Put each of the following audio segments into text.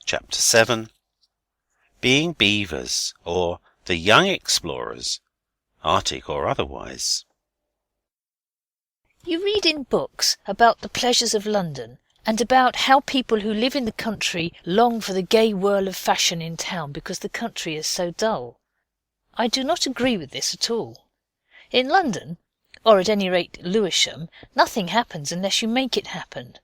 Chapter 7. Being Beavers, or the Young Explorers, Arctic or otherwise. You read in books about the pleasures of London, and about how people who live in the country long for the gay whirl of fashion in town because the country is so dull. I do not agree with this at all. In London, or at any rate Lewisham, nothing happens unless you make it happen.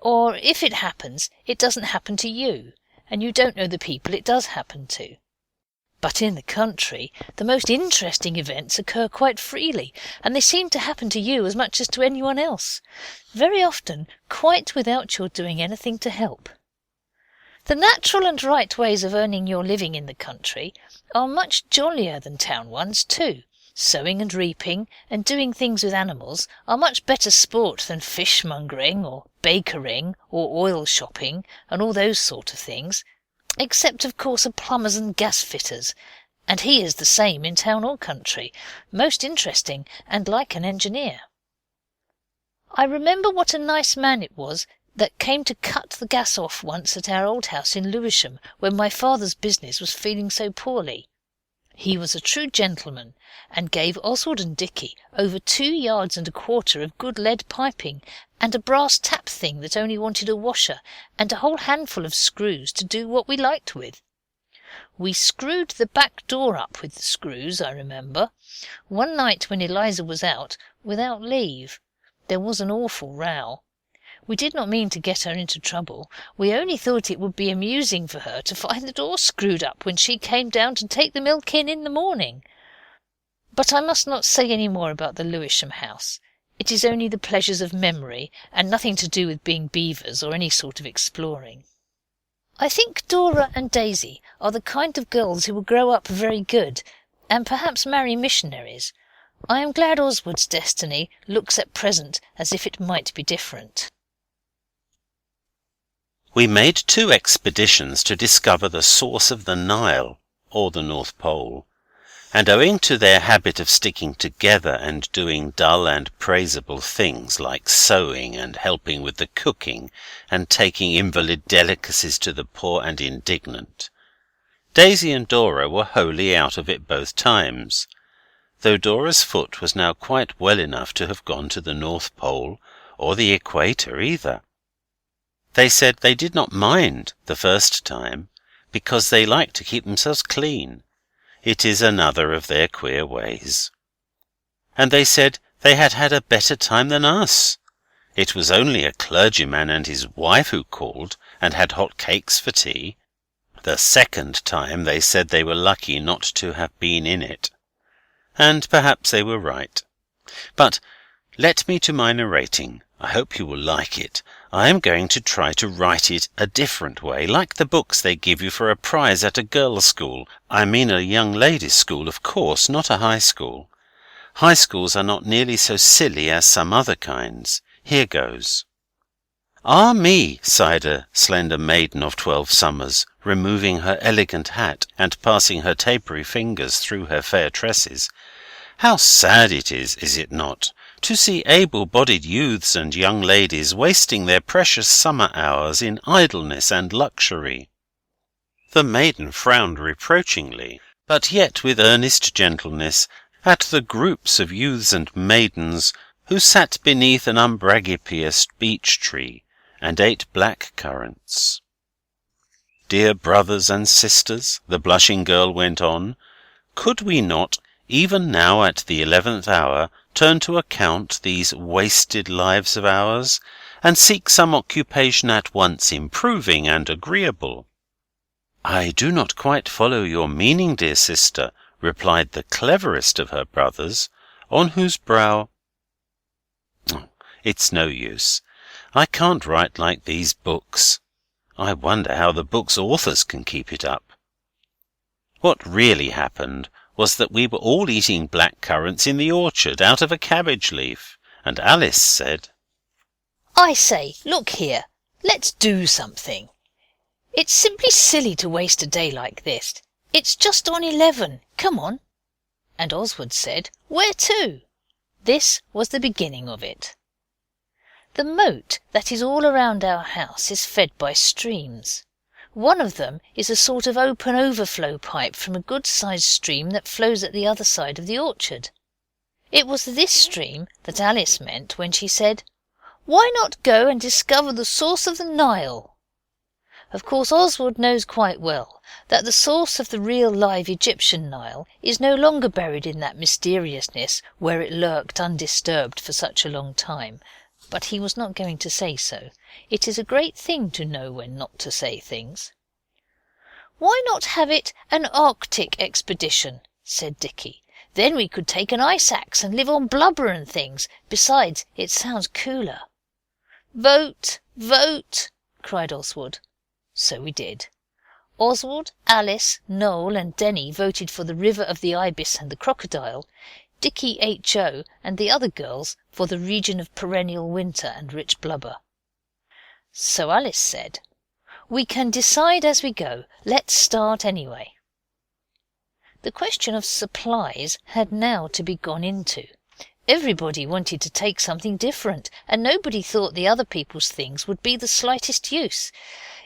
Or if it happens, it doesn't happen to you, and you don't know the people it does happen to. But in the country, the most interesting events occur quite freely, and they seem to happen to you as much as to anyone else, very often quite without your doing anything to help. The natural and right ways of earning your living in the country are much jollier than town ones too. Sowing and reaping and doing things with animals are much better sport than fishmongering or bakering or oil shopping and all those sort of things, except of course a plumbers and gas fitters, and he is the same in town or country, most interesting and like an engineer. I remember what a nice man it was that came to cut the gas off once at our old house in Lewisham when my father's business was feeling so poorly. He was a true gentleman, and gave Oswald and Dicky over 2 yards and a quarter of good lead piping, and a brass tap thing that only wanted a washer, and a whole handful of screws to do what we liked with. We screwed the back door up with the screws, I remember, one night when Eliza was out, without leave. There was an awful row. We did not mean to get her into trouble. We only thought it would be amusing for her to find the door screwed up when she came down to take the milk in the morning. But I must not say any more about the Lewisham house. It is only the pleasures of memory, and nothing to do with being beavers or any sort of exploring. I think Dora and Daisy are the kind of girls who will grow up very good, and perhaps marry missionaries. I am glad Oswald's destiny looks at present as if it might be different. We made 2 expeditions to discover the source of the Nile, or the North Pole, and owing to their habit of sticking together and doing dull and praiseable things like sewing and helping with the cooking and taking invalid delicacies to the poor and indignant, Daisy and Dora were wholly out of it both times, though Dora's foot was now quite well enough to have gone to the North Pole or the Equator either. They said they did not mind the first time, because they like to keep themselves clean. It is another of their queer ways. And they said they had had a better time than us. It was only a clergyman and his wife who called, and had hot cakes for tea. The second time they said they were lucky not to have been in it. And perhaps they were right. But let me to my narrating. I hope you will like it. I am going to try to write it a different way, like the books they give you for a prize at a girls' school. I mean a young ladies' school, of course, not a high school. High schools are not nearly so silly as some other kinds. Here goes. "Ah me!" sighed a slender maiden of 12 summers, removing her elegant hat and passing her tapery fingers through her fair tresses. "How sad it is it not, to see able-bodied youths and young ladies wasting their precious summer hours in idleness and luxury." The maiden frowned reproachingly, but yet with earnest gentleness, at the groups of youths and maidens who sat beneath an umbragipeous beech-tree and ate black currants. "Dear brothers and sisters," the blushing girl went on, "could we not, even now at the 11th hour, turn to account these wasted lives of ours, and seek some occupation at once improving and agreeable?" "I do not quite follow your meaning, dear sister," replied the cleverest of her brothers, on whose brow... It's no use. I can't write like these books. I wonder how the book's authors can keep it up. What really happened was that we were all eating black currants in the orchard out of a cabbage leaf, and Alice said, "I say, look here, let's do something. It's simply silly to waste a day like this. It's just on 11. Come on." And Oswald said, "Where to?" This was the beginning of it. The moat that is all around our house is fed by streams. One of them is a sort of open overflow pipe from a good-sized stream that flows at the other side of the orchard. It was this stream that Alice meant when she said, "Why not go and discover the source of the Nile?" Of course Oswald knows quite well that the source of the real live Egyptian Nile is no longer buried in that mysteriousness where it lurked undisturbed for such a long time, but he was not going to say so. It is a great thing to know when not to say things. "Why not have it an Arctic expedition?" said Dicky. "Then we could take an ice axe and live on blubber and things. Besides, it sounds cooler." "Vote! Vote!" cried Oswald. So we did. Oswald, Alice, Noel and Denny voted for the River of the Ibis and the Crocodile. Dicky, H.O. and the other girls for the region of perennial winter and rich blubber. So Alice said, "We can decide as we go. Let's start anyway." The question of supplies had now to be gone into. Everybody wanted to take something different, and nobody thought the other people's things would be the slightest use.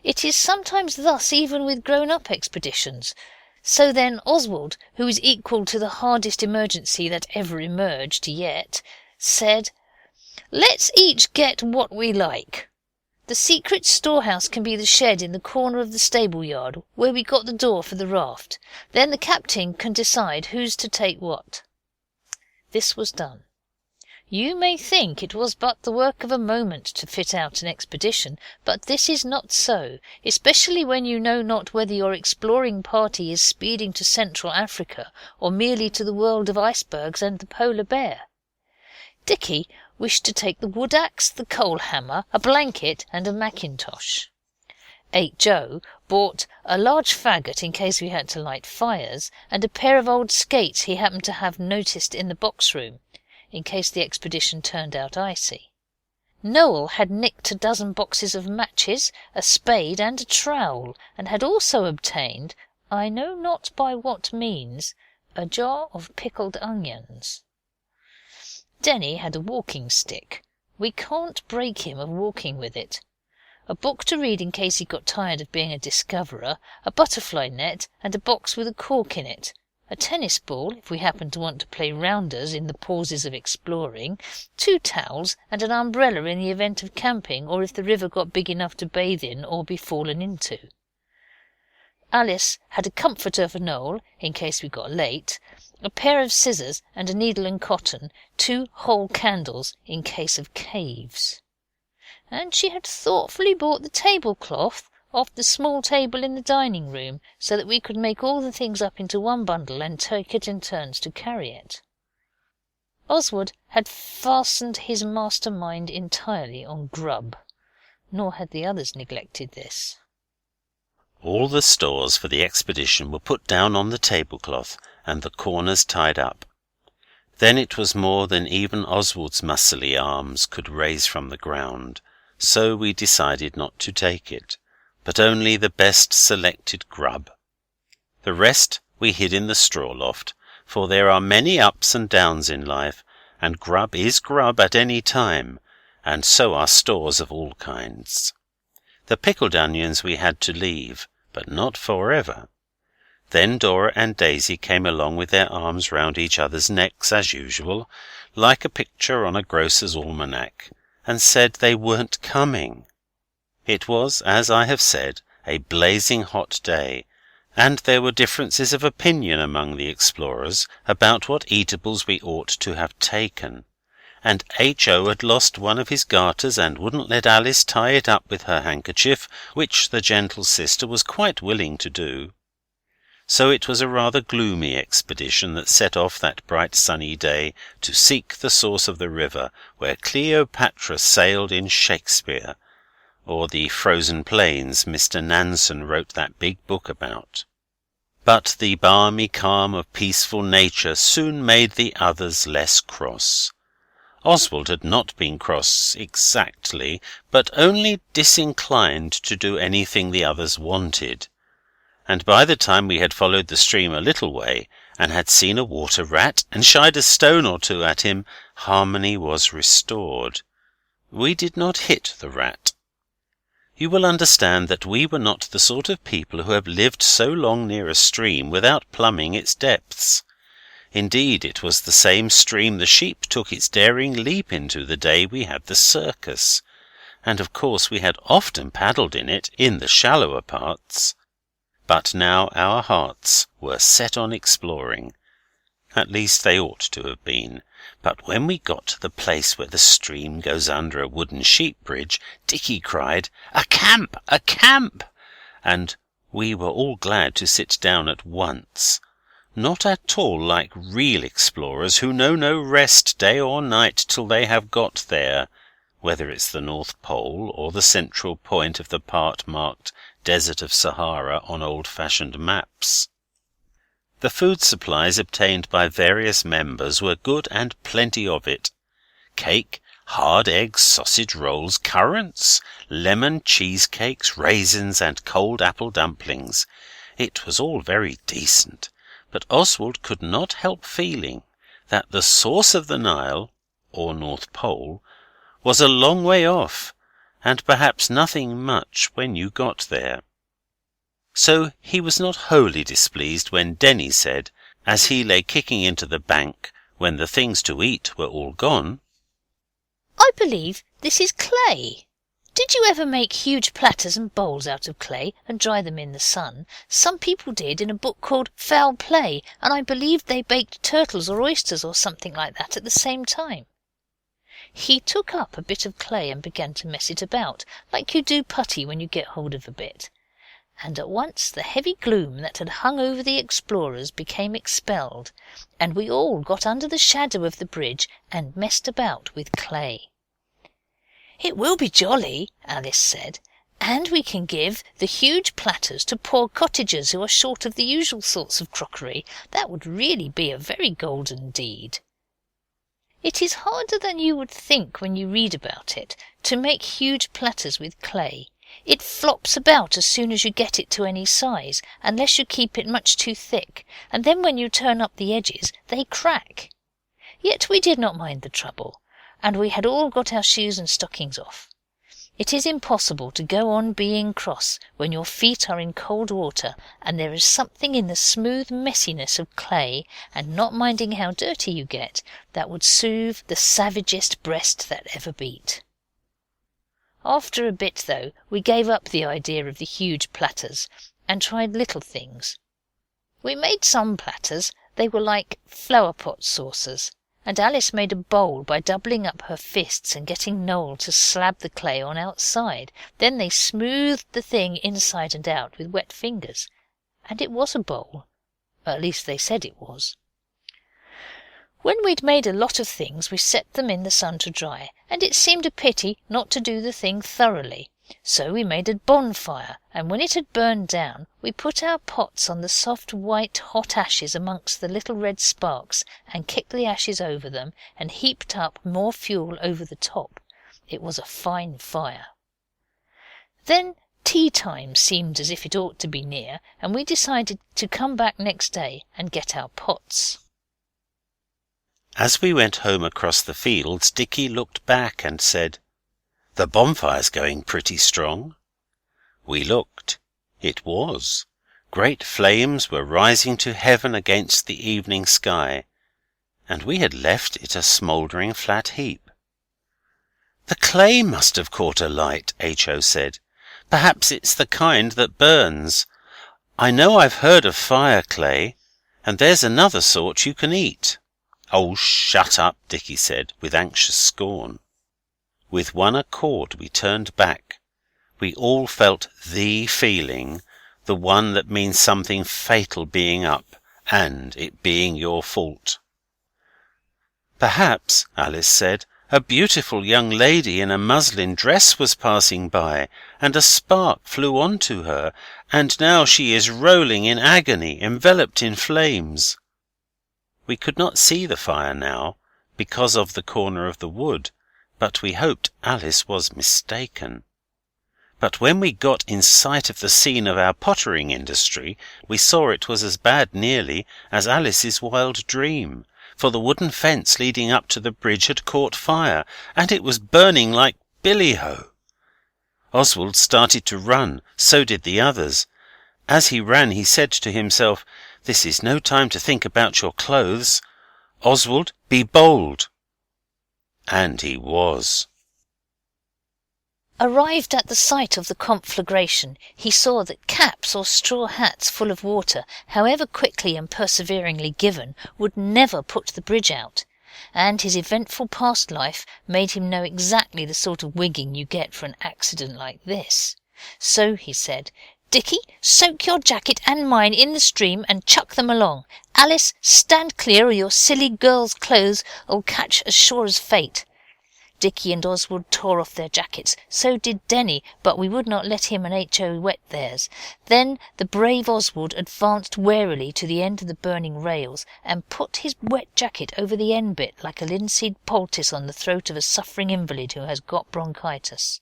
It is sometimes thus even with grown-up expeditions. So then Oswald, who is equal to the hardest emergency that ever emerged yet, said, "Let's each get what we like. The secret storehouse can be the shed in the corner of the stable yard where we got the door for the raft. Then the captain can decide who's to take what." This was done. You may think it was but the work of a moment to fit out an expedition, but this is not so, especially when you know not whether your exploring party is speeding to Central Africa or merely to the world of icebergs and the polar bear. Dicky wished to take the wood axe, the coal hammer, a blanket and a mackintosh. H.O. bought a large faggot in case we had to light fires, and a pair of old skates he happened to have noticed in the box room, in case the expedition turned out icy. Noel had nicked a dozen boxes of matches, a spade and a trowel, and had also obtained, I know not by what means, a jar of pickled onions. Denny had a walking stick. We can't break him of walking with it. A book to read in case he got tired of being a discoverer, a butterfly net and a box with a cork in it, a tennis ball if we happened to want to play rounders in the pauses of exploring, 2 towels and an umbrella in the event of camping or if the river got big enough to bathe in or be fallen into. Alice had a comforter for Noel in case we got late, a pair of scissors and a needle and cotton, 2 whole candles in case of caves. And she had thoughtfully bought the tablecloth off the small table in the dining room so that we could make all the things up into one bundle and take it in turns to carry it. Oswald had fastened his mastermind entirely on grub, nor had the others neglected this. All the stores for the expedition were put down on the tablecloth and the corners tied up. Then it was more than even Oswald's muscly arms could raise from the ground, so we decided not to take it, but only the best selected grub. The rest we hid in the straw loft, for there are many ups and downs in life, and grub is grub at any time, and so are stores of all kinds. The pickled onions we had to leave, but not for ever. Then Dora and Daisy came along with their arms round each other's necks as usual, like a picture on a grocer's almanac, and said they weren't coming. It was, as I have said, a blazing hot day, and there were differences of opinion among the explorers about what eatables we ought to have taken, and H.O. had lost one of his garters and wouldn't let Alice tie it up with her handkerchief, which the gentle sister was quite willing to do. So it was a rather gloomy expedition that set off that bright sunny day to seek the source of the river where Cleopatra sailed in Shakespeare, or the frozen plains Mr. Nansen wrote that big book about. But the balmy calm of peaceful nature soon made the others less cross. Oswald had not been cross exactly, but only disinclined to do anything the others wanted, and by the time we had followed the stream a little way, and had seen a water rat and shied a stone or two at him, harmony was restored. We did not hit the rat. You will understand that we were not the sort of people who have lived so long near a stream without plumbing its depths. Indeed, it was the same stream the sheep took its daring leap into the day we had the circus, and of course we had often paddled in it in the shallower parts. But now our hearts were set on exploring. At least they ought to have been. But when we got to the place where the stream goes under a wooden sheep bridge, Dicky cried, "A camp! A camp!" and we were all glad to sit down at once. Not at all like real explorers who know no rest day or night till they have got there, whether it's the North Pole or the central point of the part marked Desert of Sahara on old-fashioned maps. The food supplies obtained by various members were good and plenty of it. Cake, hard eggs, sausage rolls, currants, lemon cheesecakes, raisins, and cold apple dumplings. It was all very decent, but Oswald could not help feeling that the source of the Nile, or North Pole, was a long way off, and perhaps nothing much when you got there. So he was not wholly displeased when Denny said, as he lay kicking into the bank when the things to eat were all gone, "I believe this is clay. Did you ever make huge platters and bowls out of clay and dry them in the sun? Some people did in a book called Foul Play, and I believe they baked turtles or oysters or something like that at the same time." He took up a bit of clay and began to mess it about, like you do putty when you get hold of a bit. And at once the heavy gloom that had hung over the explorers became expelled, and we all got under the shadow of the bridge and messed about with clay. "It will be jolly," Alice said, "and we can give the huge platters to poor cottagers who are short of the usual sorts of crockery. That would really be a very golden deed." It is harder than you would think when you read about it to make huge platters with clay. It flops about as soon as you get it to any size, unless you keep it much too thick, and then when you turn up the edges they crack. Yet we did not mind the trouble, and we had all got our shoes and stockings off. It is impossible to go on being cross when your feet are in cold water, and there is something in the smooth messiness of clay, and not minding how dirty you get, that would soothe the savagest breast that ever beat. After a bit, though, we gave up the idea of the huge platters and tried little things. We made some platters. They were like flower pot saucers, and Alice made a bowl by doubling up her fists and getting Noel to slab the clay on outside. Then they smoothed the thing inside and out with wet fingers, and it was a bowl. At least they said it was. When we'd made a lot of things we set them in the sun to dry, and it seemed a pity not to do the thing thoroughly. So we made a bonfire, and when it had burned down we put our pots on the soft white hot ashes amongst the little red sparks, and kicked the ashes over them and heaped up more fuel over the top. It was a fine fire. Then tea time seemed as if it ought to be near, and we decided to come back next day and get our pots. As we went home across the fields, Dicky looked back and said, "The bonfire's going pretty strong." We looked. It was. Great flames were rising to heaven against the evening sky, and we had left it a smouldering flat heap. "The clay must have caught alight," H.O. said. "Perhaps it's the kind that burns. I know I've heard of fire clay, and there's another sort you can eat." "Oh, shut up," Dicky said, with anxious scorn. With one accord we turned back. We all felt the feeling, the one that means something fatal being up, and it being your fault. "Perhaps," Alice said, "a beautiful young lady in a muslin dress was passing by, and a spark flew on to her, and now she is rolling in agony, enveloped in flames." We could not see the fire now, because of the corner of the wood, but we hoped Alice was mistaken. But when we got in sight of the scene of our pottering industry, we saw it was as bad nearly as Alice's wild dream, for the wooden fence leading up to the bridge had caught fire, and it was burning like billy-ho. Oswald started to run, so did the others. As he ran he said to himself, "This is no time to think about your clothes. Oswald, be bold." And he was. Arrived at the site of the conflagration, he saw that caps or straw hats full of water, however quickly and perseveringly given, would never put the bridge out, and his eventful past life made him know exactly the sort of wigging you get for an accident like this. So he said, "Dicky, soak your jacket and mine in the stream and chuck them along. Alice, stand clear or your silly girl's clothes'll catch as sure as fate." Dicky and Oswald tore off their jackets. So did Denny, but we would not let him and H.O. wet theirs. Then the brave Oswald advanced warily to the end of the burning rails and put his wet jacket over the end bit like a linseed poultice on the throat of a suffering invalid who has got bronchitis.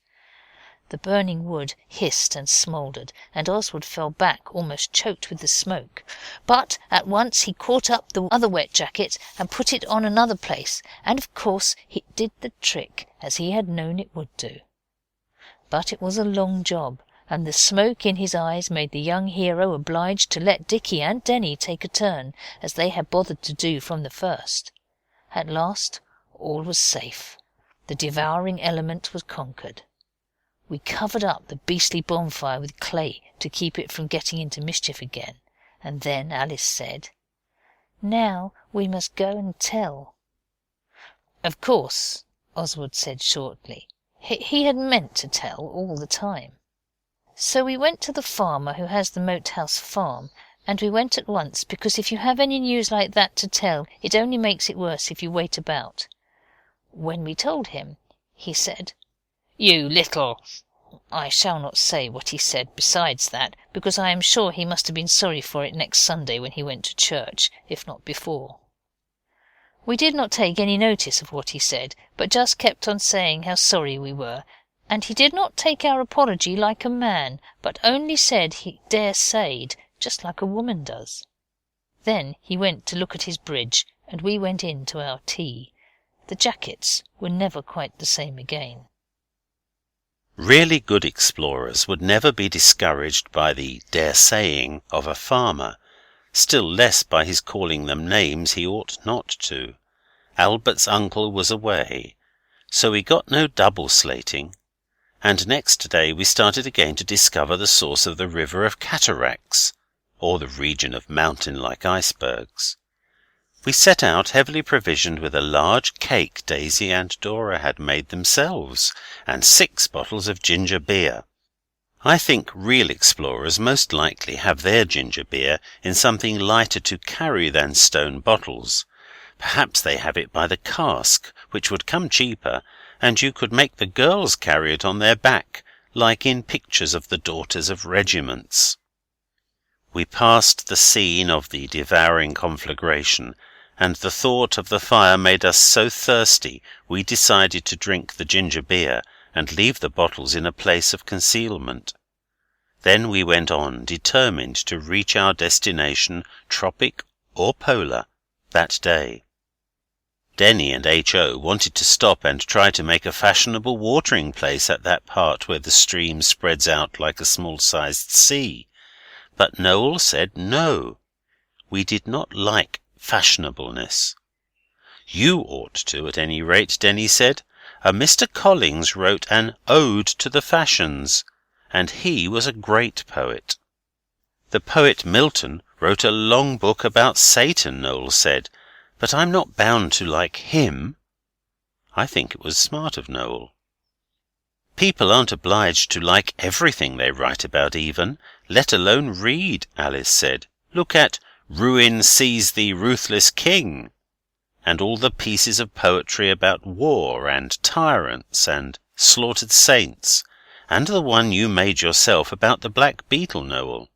The burning wood hissed and smouldered, and Oswald fell back almost choked with the smoke. But at once he caught up the other wet jacket and put it on another place, and of course it did the trick, as he had known it would do. But it was a long job, and the smoke in his eyes made the young hero obliged to let Dicky and Denny take a turn, as they had bothered to do from the first. At last all was safe. The devouring element was conquered. We covered up the beastly bonfire with clay to keep it from getting into mischief again, and then Alice said, "Now we must go and tell." Of course, Oswald said shortly. He had meant to tell all the time. So we went to the farmer who has the Moat House farm, and we went at once, because if you have any news like that to tell, it only makes it worse if you wait about. When we told him, he said, "You little—" I shall not say what he said besides that, because I am sure he must have been sorry for it next Sunday when he went to church, if not before. We did not take any notice of what he said, but just kept on saying how sorry we were, and he did not take our apology like a man, but only said he daresayed, just like a woman does. Then he went to look at his bridge, and we went in to our tea. The jackets were never quite the same again. Really good explorers would never be discouraged by the daresaying of a farmer, still less by his calling them names he ought not to. Albert's uncle was away, so we got no double slating, and next day we started again to discover the source of the river of cataracts, or the region of mountain-like icebergs. We set out heavily provisioned with a large cake Daisy and Dora had made themselves, and 6 bottles of ginger beer. I think real explorers most likely have their ginger beer in something lighter to carry than stone bottles. Perhaps they have it by the cask, which would come cheaper, and you could make the girls carry it on their back, like in pictures of the daughters of regiments. We passed the scene of the devouring conflagration, and the thought of the fire made us so thirsty we decided to drink the ginger beer and leave the bottles in a place of concealment. Then we went on, determined to reach our destination, tropic or polar, that day. Denny and H.O. wanted to stop and try to make a fashionable watering place at that part where the stream spreads out like a small-sized sea, but Noel said no. We did not like fashionableness. You ought to, at any rate, Denny said. A Mr. Collins wrote an Ode to the Fashions, and he was a great poet. The poet Milton wrote a long book about Satan, Noel said, but I'm not bound to like him. I think it was smart of Noel. People aren't obliged to like everything they write about even, let alone read, Alice said. Look at Ruin Seize Thee, Ruthless King, and all the pieces of poetry about war and tyrants and slaughtered saints, and the one you made yourself about the black beetle, Noel.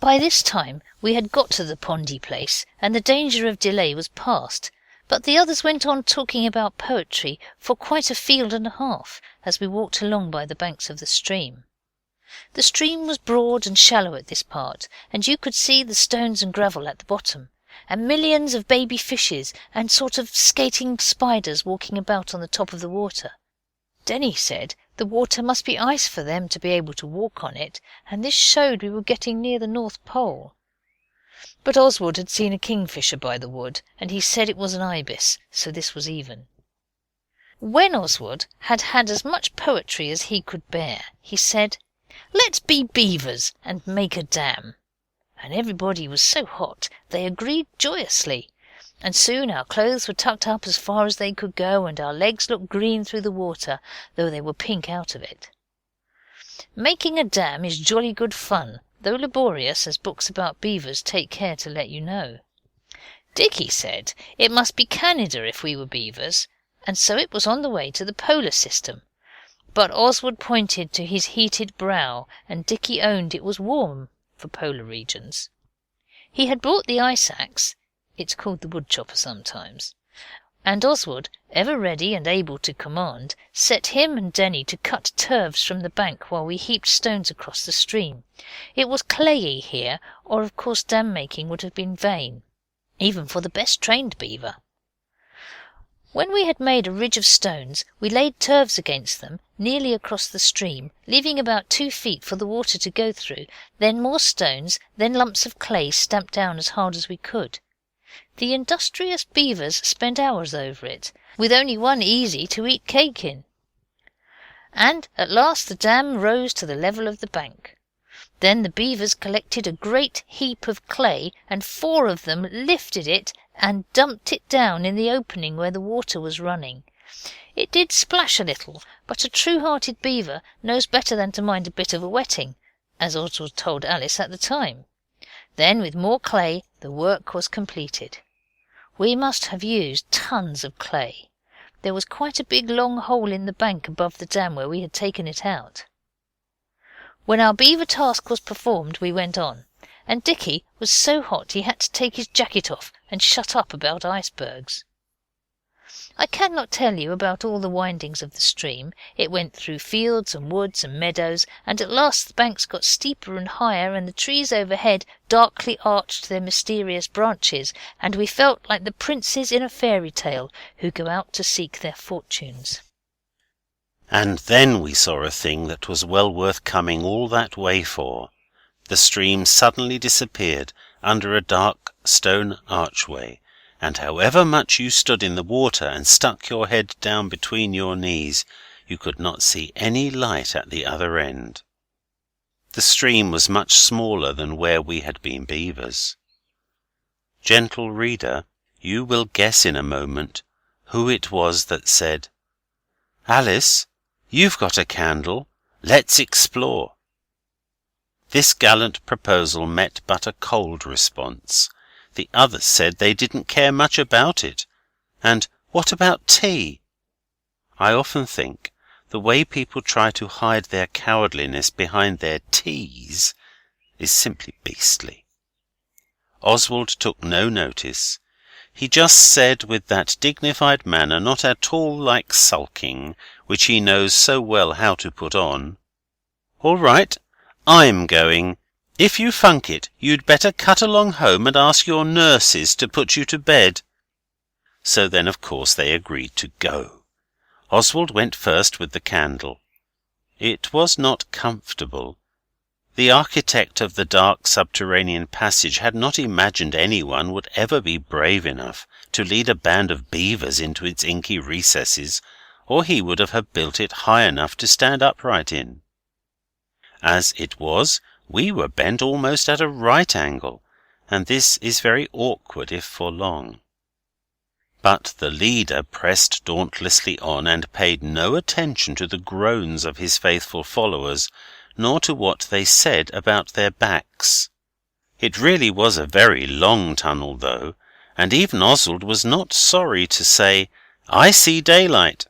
By this time we had got to the pondy place, and the danger of delay was past, but the others went on talking about poetry for quite a field and a half as we walked along by the banks of the stream. The stream was broad and shallow at this part, and you could see the stones and gravel at the bottom, and millions of baby fishes and sort of skating spiders walking about on the top of the water. Denny said The water must be ice for them to be able to walk on it, and this showed we were getting near the North Pole. But Oswald had seen a kingfisher by the wood, and he said it was an ibis, so this was even. When Oswald had had as much poetry as he could bear, he said, "Let's be beavers and make a dam." And everybody was so hot they agreed joyously, and soon our clothes were tucked up as far as they could go, and our legs looked green through the water, though they were pink out of it. Making a dam is jolly good fun, though laborious, as books about beavers take care to let you know. Dicky said it must be Canada if we were beavers, and so it was on the way to the polar system. But Oswald pointed to his heated brow, and Dicky owned it was warm for polar regions. He had brought the ice axe, it's called the wood chopper sometimes, and Oswald, ever ready and able to command, set him and Denny to cut turfs from the bank while we heaped stones across the stream. It was clayey here, or of course dam making would have been vain, even for the best trained beaver. When we had made a ridge of stones, we laid turfs against them, nearly across the stream, leaving about 2 feet for the water to go through, then more stones, then lumps of clay stamped down as hard as we could. The industrious beavers spent hours over it, with only one easy to eat cake in. And at last the dam rose to the level of the bank. Then the beavers collected a great heap of clay, and 4 of them lifted it and dumped it down in the opening where the water was running. It did splash a little, but a true-hearted beaver knows better than to mind a bit of a wetting, as Oswald told Alice at the time. Then, with more clay, the work was completed. We must have used tons of clay. There was quite a big long hole in the bank above the dam where we had taken it out. When our beaver task was performed, we went on, and Dicky was so hot he had to take his jacket off and shut up about icebergs. I cannot tell you about all the windings of the stream. It went through fields and woods and meadows, and at last the banks got steeper and higher, and the trees overhead darkly arched their mysterious branches, and we felt like the princes in a fairy tale who go out to seek their fortunes. And then we saw a thing that was well worth coming all that way for. The stream suddenly disappeared under a dark stone archway, and however much you stood in the water and stuck your head down between your knees, you could not see any light at the other end. The stream was much smaller than where we had been beavers. Gentle reader, you will guess in a moment who it was that said, "Alice, you've got a candle, let's explore." This gallant proposal met but a cold response. The others said they didn't care much about it, and what about tea? I often think the way people try to hide their cowardliness behind their teas is simply beastly. Oswald took no notice. He just said with that dignified manner not at all like sulking, which he knows so well how to put on, "All right, I'm going. If you funk it, you'd better cut along home and ask your nurses to put you to bed." So then, of course, they agreed to go. Oswald went first with the candle. It was not comfortable. The architect of the dark subterranean passage had not imagined anyone would ever be brave enough to lead a band of beavers into its inky recesses, or he would have built it high enough to stand upright in. As it was, we were bent almost at a right angle, and this is very awkward if for long. But the leader pressed dauntlessly on, and paid no attention to the groans of his faithful followers, nor to what they said about their backs. It really was a very long tunnel, though, and even Oswald was not sorry to say, "I see daylight."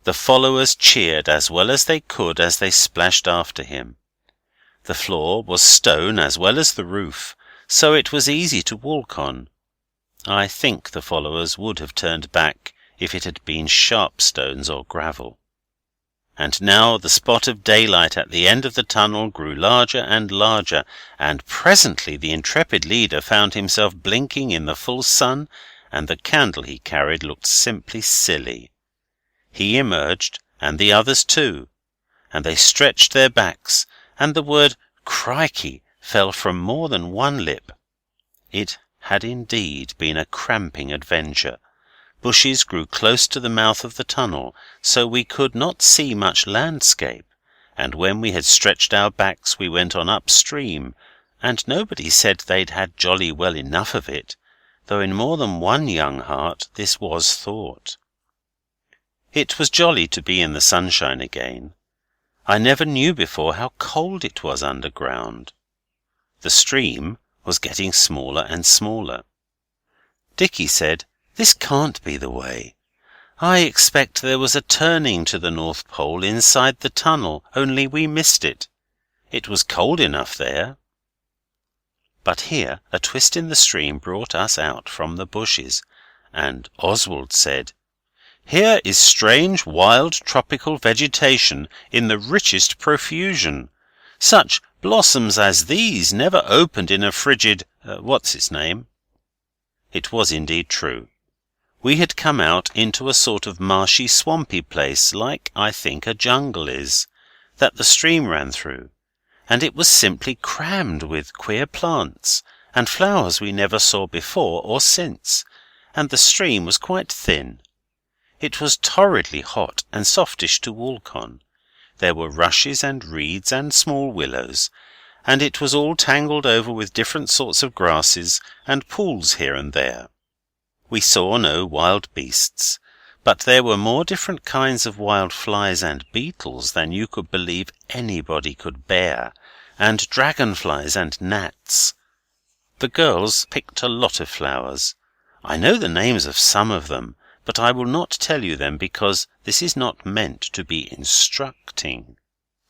The followers cheered as well as they could as they splashed after him. The floor was stone as well as the roof, so it was easy to walk on. I think the followers would have turned back if it had been sharp stones or gravel. And now the spot of daylight at the end of the tunnel grew larger and larger, and presently the intrepid leader found himself blinking in the full sun, and the candle he carried looked simply silly. He emerged, and the others too, and they stretched their backs, and the word "Crikey" fell from more than one lip. It had indeed been a cramping adventure. Bushes grew close to the mouth of the tunnel, so we could not see much landscape, and when we had stretched our backs we went on upstream, and nobody said they'd had jolly well enough of it, though in more than one young heart this was thought. It was jolly to be in the sunshine again. I never knew before how cold it was underground. The stream was getting smaller and smaller. Dicky said, "This can't be the way. I expect there was a turning to the North Pole inside the tunnel, only we missed it. It was cold enough there." But here a twist in the stream brought us out from the bushes, and Oswald said, "Here is strange, wild, tropical vegetation in the richest profusion. Such blossoms as these never opened in a frigid what's-its-name." It was indeed true. We had come out into a sort of marshy, swampy place, like, I think, a jungle is, that the stream ran through, and it was simply crammed with queer plants, and flowers we never saw before or since, and the stream was quite thin. It was torridly hot and softish to walk on. There were rushes and reeds and small willows, and it was all tangled over with different sorts of grasses and pools here and there. We saw no wild beasts, but there were more different kinds of wild flies and beetles than you could believe anybody could bear, and dragonflies and gnats. The girls picked a lot of flowers. I know the names of some of them, but I will not tell you them because this is not meant to be instructing.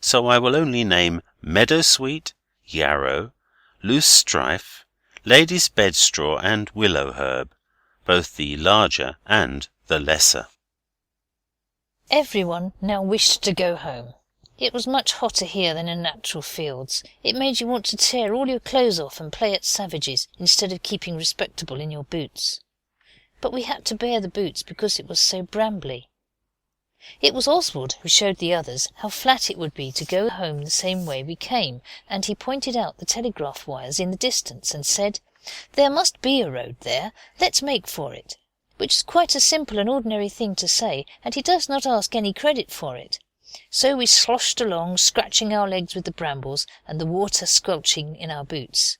So I will only name meadowsweet, yarrow, loose strife, lady's bedstraw, and willow herb, both the larger and the lesser. Everyone now wished to go home. It was much hotter here than in natural fields. It made you want to tear all your clothes off and play at savages instead of keeping respectable in your boots. But we had to bear the boots because it was so brambly. It was Oswald who showed the others how flat it would be to go home the same way we came, and he pointed out the telegraph wires in the distance and said, "There must be a road there, let's make for it," which is quite a simple and ordinary thing to say, and he does not ask any credit for it. So we sloshed along, scratching our legs with the brambles and the water squelching in our boots.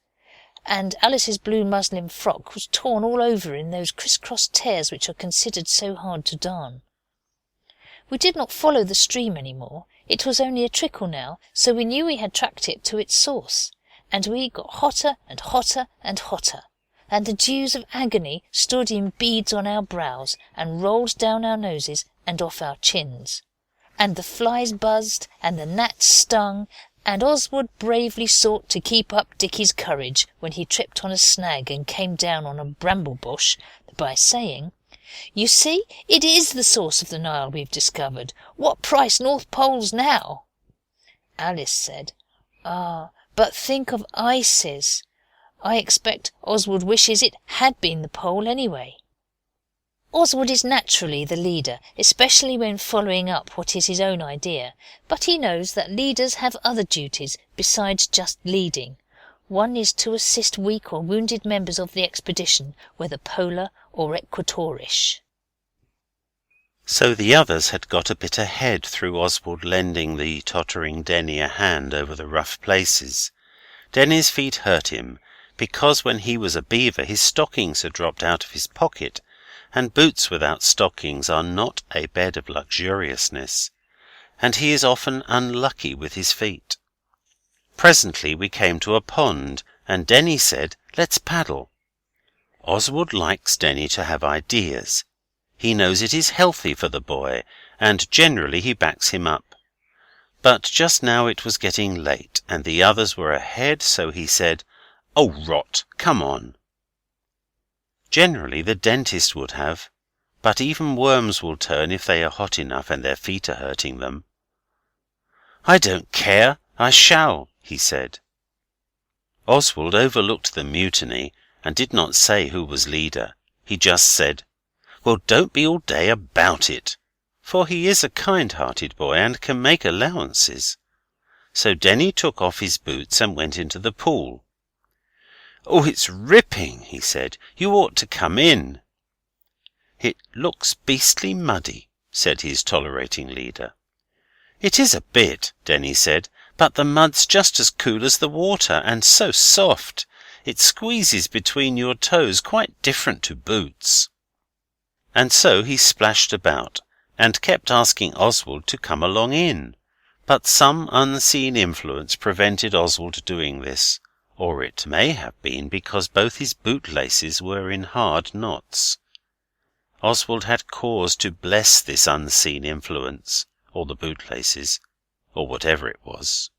And Alice's blue muslin frock was torn all over in those criss-cross tears which are considered so hard to darn. We did not follow the stream any more. It was only a trickle now, so we knew we had tracked it to its source. And we got hotter and hotter and hotter, and the dews of agony stood in beads on our brows and rolled down our noses and off our chins. And the flies buzzed and the gnats stung, and Oswald bravely sought to keep up Dicky's courage when he tripped on a snag and came down on a bramble bush by saying, "You see, it is the source of the Nile we've discovered. What price North Poles now?" Alice said, "Ah, but think of ices. I expect Oswald wishes it had been the pole anyway." Oswald is naturally the leader, especially when following up what is his own idea, but he knows that leaders have other duties besides just leading. One is to assist weak or wounded members of the expedition, whether polar or equatorish. So the others had got a bit ahead through Oswald lending the tottering Denny a hand over the rough places. Denny's feet hurt him, because when he was a beaver his stockings had dropped out of his pocket, and boots without stockings are not a bed of luxuriousness, and he is often unlucky with his feet. Presently we came to a pond, and Denny said, "Let's paddle." Oswald likes Denny to have ideas. He knows it is healthy for the boy, and generally he backs him up. But just now it was getting late, and the others were ahead, so he said, "Oh, rot! Come on." Generally the dentist would have, but even worms will turn if they are hot enough and their feet are hurting them. "I don't care, I shall," he said. Oswald overlooked the mutiny and did not say who was leader. He just said, "Well, don't be all day about it," for he is a kind-hearted boy and can make allowances. So Denny took off his boots and went into the pool. "Oh, it's ripping," he said. "You ought to come in." "It looks beastly muddy," said his tolerating leader. "It is a bit," Denny said, "but the mud's just as cool as the water, and so soft. It squeezes between your toes, quite different to boots." And so he splashed about, and kept asking Oswald to come along in. But some unseen influence prevented Oswald doing this, or it may have been because both his bootlaces were in hard knots. Oswald had cause to bless this unseen influence, or the bootlaces, or whatever it was.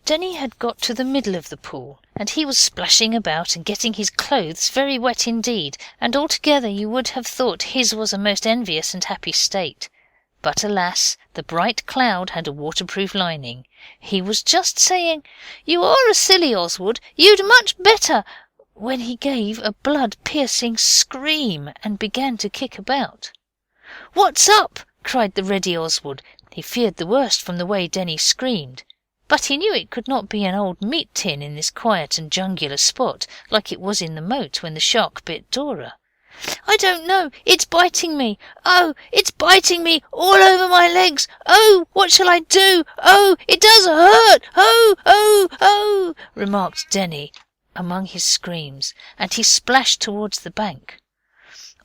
Denny had got to the middle of the pool, and he was splashing about and getting his clothes very wet indeed, and altogether you would have thought his was a most envious and happy state. But alas, the bright cloud had a waterproof lining. He was just saying, "You are a silly, Oswald, you'd much better," when he gave a blood-piercing scream and began to kick about. "What's up?" cried the ready Oswald. He feared the worst from the way Denny screamed. But he knew it could not be an old meat tin in this quiet and jungular spot, like it was in the moat when the shark bit Dora. "I don't know. It's biting me. Oh, it's biting me all over my legs. Oh, what shall I do? Oh, it does hurt. Oh, oh, oh," remarked Denny among his screams, and he splashed towards the bank.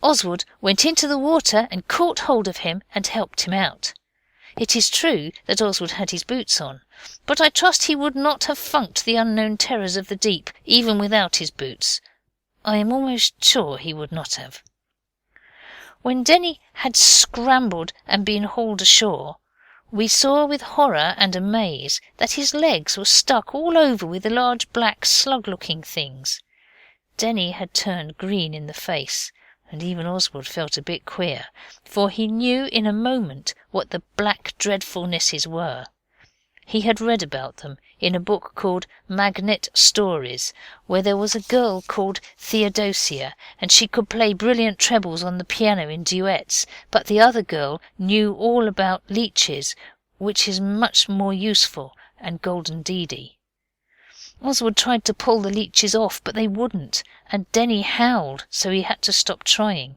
Oswald went into the water and caught hold of him and helped him out. It is true that Oswald had his boots on, but I trust he would not have funked the unknown terrors of the deep, even without his boots. I am almost sure he would not have. When Denny had scrambled and been hauled ashore, we saw with horror and amaze that his legs were stuck all over with large black slug-looking things. Denny had turned green in the face, and even Oswald felt a bit queer, for he knew in a moment what the black dreadfulnesses were. He had read about them in a book called Magnet Stories, where there was a girl called Theodosia, and she could play brilliant trebles on the piano in duets, but the other girl knew all about leeches, which is much more useful, and golden deedy. Oswald tried to pull the leeches off, but they wouldn't, and Denny howled, so he had to stop trying.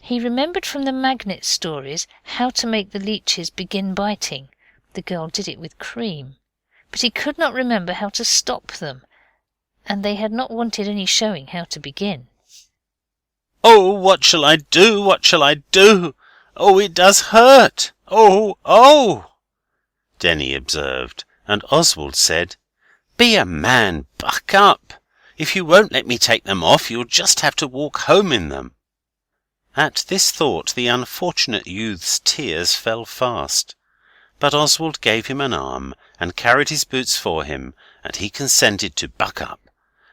He remembered from the Magnet Stories how to make the leeches begin biting. The girl did it with cream. But he could not remember how to stop them, and they had not wanted any showing how to begin. "Oh, what shall I do? What shall I do? Oh, it does hurt! Oh, oh!" Denny observed, and Oswald said, "Be a man, buck up. If you won't let me take them off, you'll just have to walk home in them." At this thought the unfortunate youth's tears fell fast. But Oswald gave him an arm and carried his boots for him, and he consented to buck up,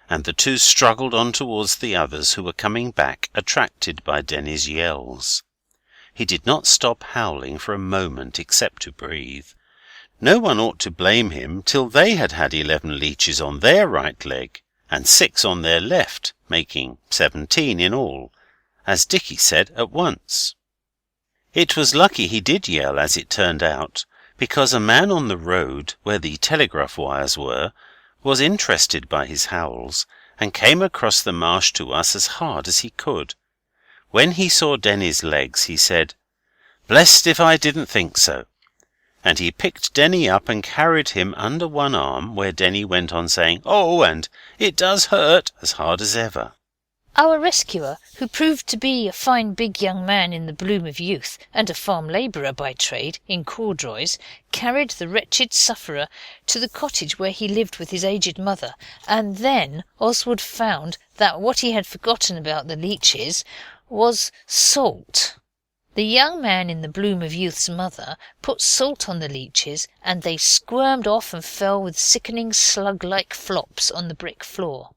and the two struggled on towards the others, who were coming back, attracted by Denny's yells. He did not stop howling for a moment except to breathe. No one ought to blame him till they had had 11 leeches on their right leg, and 6 on their left, making 17 in all, as Dicky said at once. It was lucky he did yell, as it turned out, because a man on the road, where the telegraph wires were, was interested by his howls, and came across the marsh to us as hard as he could. When he saw Denny's legs, he said, "Blest if I didn't think so," and he picked Denny up and carried him under one arm, where Denny went on saying, "Oh, and it does hurt," as hard as ever. Our rescuer, who proved to be a fine big young man in the bloom of youth, and a farm labourer by trade, in corduroys, carried the wretched sufferer to the cottage where he lived with his aged mother, and then Oswald found that what he had forgotten about the leeches was salt. The young man in the bloom of youth's mother put salt on the leeches, and they squirmed off and fell with sickening slug-like flops on the brick floor.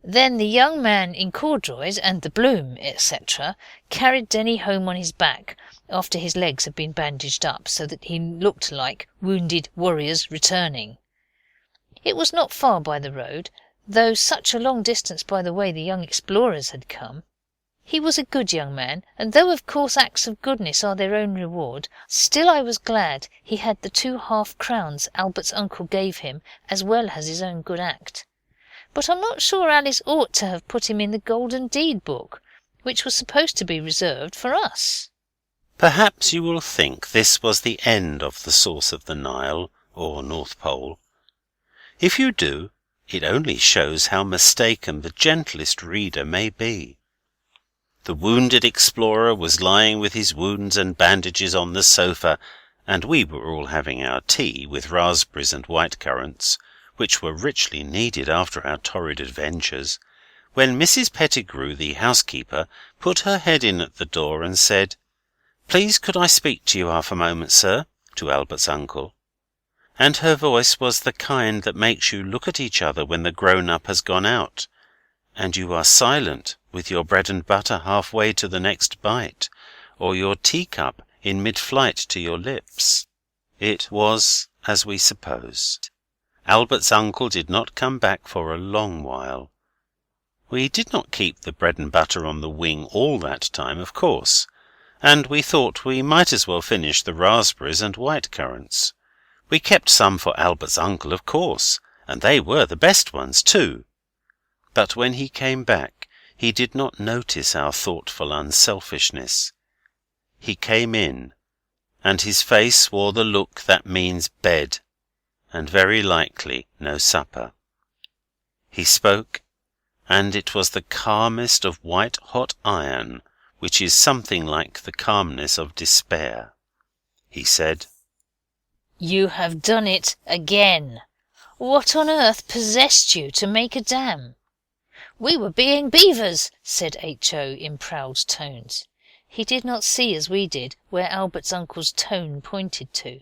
Then the young man in corduroys and the bloom, etc., carried Denny home on his back, after his legs had been bandaged up, so that he looked like wounded warriors returning. It was not far by the road, though such a long distance by the way the young explorers had come. He was a good young man, and though of course acts of goodness are their own reward, still I was glad he had the 2 half-crowns Albert's uncle gave him, as well as his own good act. But I'm not sure Alice ought to have put him in the Golden Deed book, which was supposed to be reserved for us. Perhaps you will think this was the end of the source of the Nile, or North Pole. If you do, it only shows how mistaken the gentlest reader may be. The wounded explorer was lying with his wounds and bandages on the sofa, and we were all having our tea with raspberries and white currants, which were richly needed after our torrid adventures, when Mrs. Pettigrew, the housekeeper, put her head in at the door and said, "Please could I speak to you half a moment, sir?" to Albert's uncle. And her voice was the kind that makes you look at each other when the grown-up has gone out, and you are silent with your bread and butter half-way to the next bite, or your teacup in mid-flight to your lips. It was as we supposed. Albert's uncle did not come back for a long while. We did not keep the bread and butter on the wing all that time, of course, and we thought we might as well finish the raspberries and white currants. We kept some for Albert's uncle, of course, and they were the best ones too. But when he came back, he did not notice our thoughtful unselfishness. He came in, and his face wore the look that means bed, and very likely no supper. He spoke, and it was the calmest of white-hot iron, which is something like the calmness of despair. He said, "You have done it again. What on earth possessed you to make a dam?" "We were being beavers," said H.O. in proud tones. He did not see, as we did, where Albert's uncle's tone pointed to.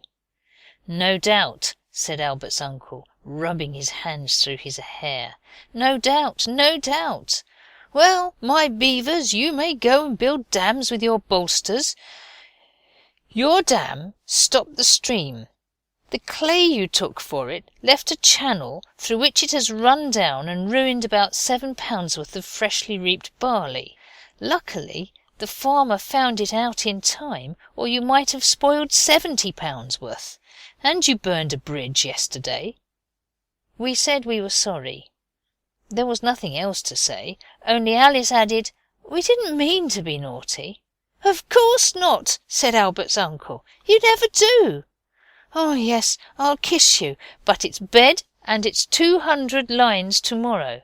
"No doubt," said Albert's uncle, rubbing his hands through his hair. "No doubt, no doubt. Well, my beavers, you may go and build dams with your bolsters. Your dam stopped the stream. The clay you took for it left a channel through which it has run down and ruined about 7 pounds worth of freshly reaped barley. Luckily, the farmer found it out in time, or you might have spoiled 70 pounds worth. And you burned a bridge yesterday." We said we were sorry. There was nothing else to say, only Alice added, "We didn't mean to be naughty." "Of course not," said Albert's uncle. "You never do." "Oh, yes, I'll kiss you, but it's bed and it's 200 lines tomorrow.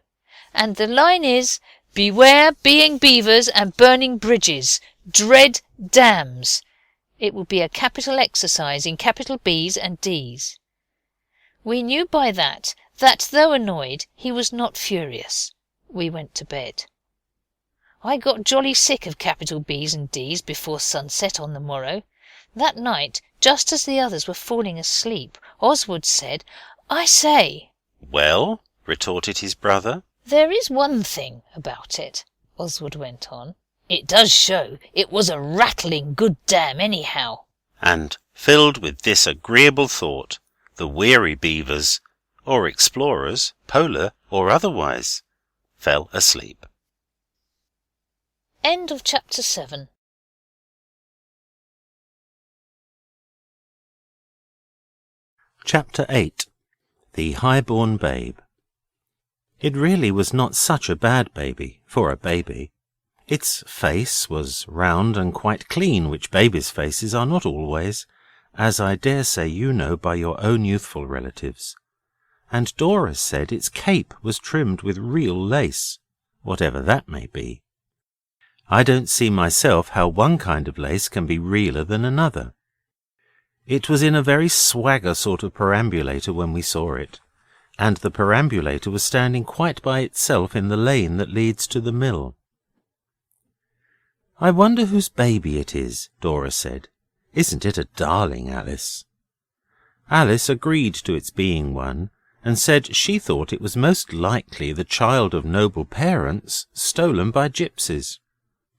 And the line is, 'Beware being beavers and burning bridges. Dread dams.' It will be a capital exercise in capital B's and D's." We knew by that though annoyed, he was not furious. We went to bed. I got jolly sick of capital B's and D's before sunset on the morrow. That night, just as the others were falling asleep, Oswald said, "I say." "Well?" retorted his brother. "There is one thing about it," Oswald went on. "It does show it was a rattling good dam anyhow." And, filled with this agreeable thought, the weary beavers, or explorers, polar or otherwise, fell asleep. End of chapter 7. Chapter 8. The High-Born Babe. It really was not such a bad baby, for a baby. Its face was round and quite clean, which babies' faces are not always, as I dare say you know by your own youthful relatives. And Dora said its cape was trimmed with real lace, whatever that may be. I don't see myself how one kind of lace can be realer than another. It was in a very swagger sort of perambulator when we saw it, and the perambulator was standing quite by itself in the lane that leads to the mill. "I wonder whose baby it is," Dora said. "Isn't it a darling, Alice?" Alice agreed to its being one, and said she thought it was most likely the child of noble parents stolen by gypsies.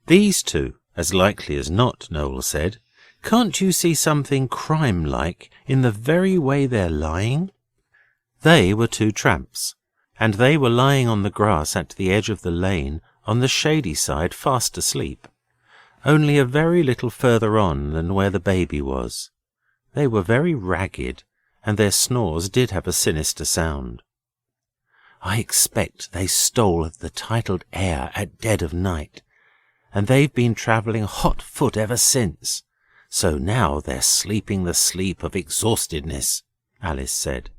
"These two, as likely as not," Noel said. "Can't you see something crime-like in the very way they're lying?" They were 2 tramps, and they were lying on the grass at the edge of the lane on the shady side, fast asleep, only a very little further on than where the baby was. They were very ragged, and their snores did have a sinister sound. I expect they stole the titled air at dead of night, and they've been travelling hot foot ever since, so now they're sleeping the sleep of exhaustedness, Alice said.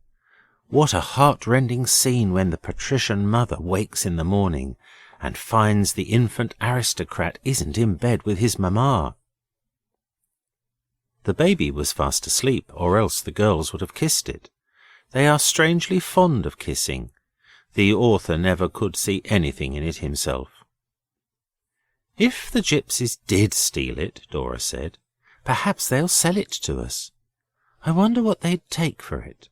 What a heart-rending scene when the patrician mother wakes in the morning and finds the infant aristocrat isn't in bed with his mamma. The baby was fast asleep, or else the girls would have kissed it. They are strangely fond of kissing. The author never could see anything in it himself. If the gypsies did steal it, Dora said, perhaps they'll sell it to us. I wonder what they'd take for it.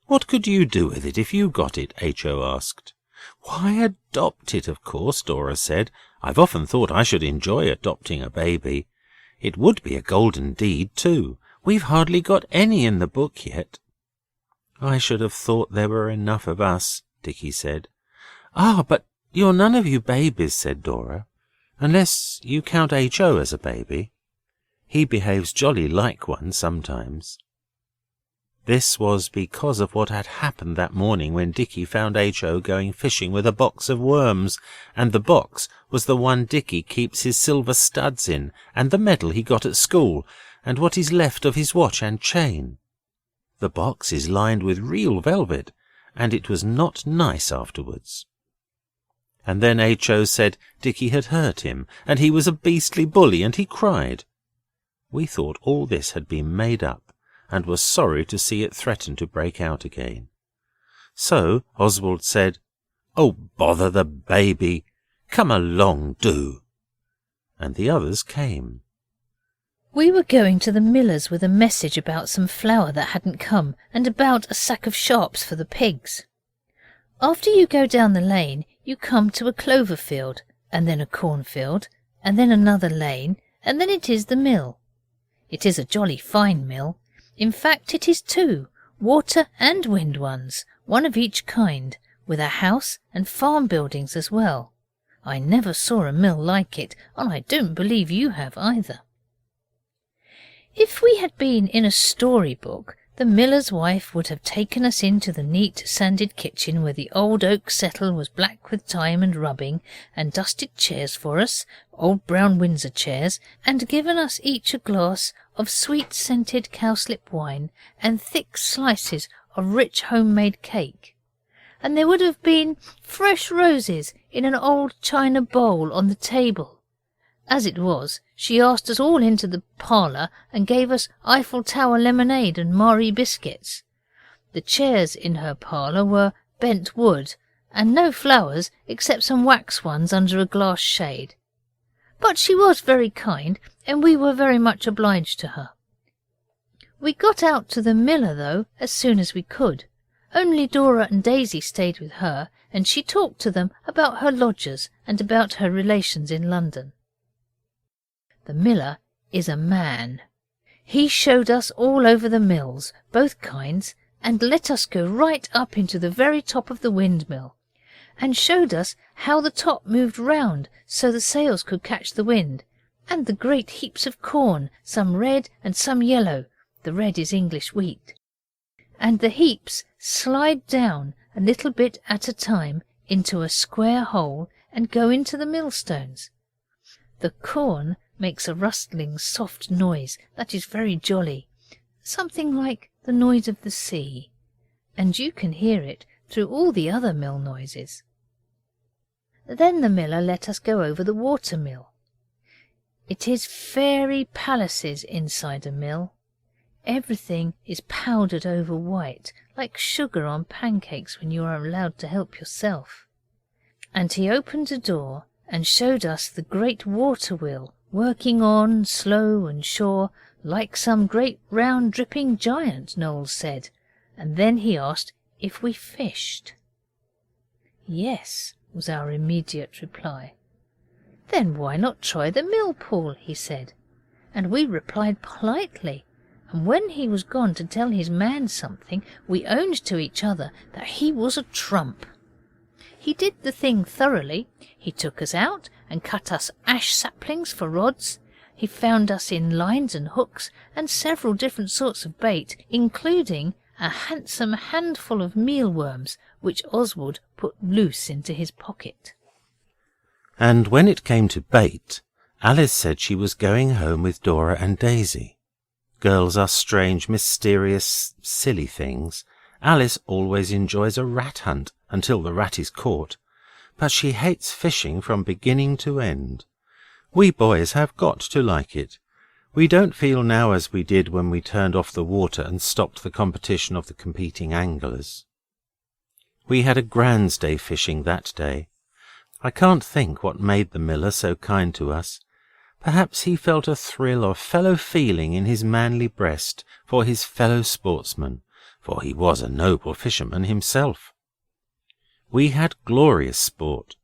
What could you do with it if you got it? H.O. asked. Why, adopt it, of course, Dora said. I've often thought I should enjoy adopting a baby. It would be a golden deed, too. We've hardly got any in the book yet. I should have thought there were enough of us, Dicky said. Ah, but you're none of you babies, said Dora, unless you count H.O. as a baby. He behaves jolly like one sometimes. This was because of what had happened that morning when Dicky found H.O. going fishing with a box of worms, and the box was the one Dicky keeps his silver studs in, and the medal he got at school, and what is left of his watch and chain. The box is lined with real velvet, and it was not nice afterwards. And then H.O. said Dicky had hurt him, and he was a beastly bully, and he cried. We thought all this had been made up, and were sorry to see it threaten to break out again. So Oswald said, Oh, bother the baby! Come along, do! And the others came. We were going to the miller's with a message about some flour that hadn't come, and about a sack of sharps for the pigs. After you go down the lane, you come to a clover field, and then a cornfield, and then another lane, and then it is the mill. It is a jolly fine mill. In fact, it is two, water and wind ones, one of each kind, with a house and farm buildings as well. I never saw a mill like it, and I don't believe you have either. If we had been in a story-book, the miller's wife would have taken us into the neat sanded kitchen where the old oak settle was black with time and rubbing, and dusted chairs for us, old brown Windsor chairs, and given us each a glass of sweet-scented cowslip wine and thick slices of rich home-made cake. And there would have been fresh roses in an old china bowl on the table. As it was, she asked us all into the parlour and gave us Eiffel Tower lemonade and Marie biscuits. The chairs in her parlour were bent wood, and no flowers except some wax ones under a glass shade. But she was very kind, and we were very much obliged to her. We got out to the miller, though, as soon as we could. Only Dora and Daisy stayed with her, and she talked to them about her lodgers and about her relations in London. The miller is a man. He showed us all over the mills, both kinds, and let us go right up into the very top of the windmill, and showed us how the top moved round so the sails could catch the wind, and the great heaps of corn, some red and some yellow, the red is English wheat, and the heaps slide down a little bit at a time into a square hole and go into the millstones. The corn makes a rustling soft noise that is very jolly, something like the noise of the sea, and you can hear it through all the other mill noises. Then the miller let us go over the water mill. It is fairy palaces inside a mill. Everything is powdered over white, like sugar on pancakes when you are allowed to help yourself. And he opened a door and showed us the great water wheel, working on, slow and sure, like some great round dripping giant, Noel said, and then he asked if we fished. Yes, was our immediate reply. Then why not try the mill pool, he said, and we replied politely, and when he was gone to tell his man something, we owned to each other that he was a trump. He did the thing thoroughly. He took us out and cut us ash saplings for rods. He found us in lines and hooks and several different sorts of bait, including a handsome handful of mealworms, which Oswald put loose into his pocket. And when it came to bait, Alice said she was going home with Dora and Daisy. Girls are strange, mysterious, silly things. Alice always enjoys a rat hunt until the rat is caught, but she hates fishing from beginning to end. We boys have got to like it. We don't feel now as we did when we turned off the water and stopped the competition of the competing anglers. We had a grand day fishing that day. I can't think what made the miller so kind to us. Perhaps he felt a thrill of fellow feeling in his manly breast for his fellow sportsman, for he was a noble fisherman himself. We had glorious sport.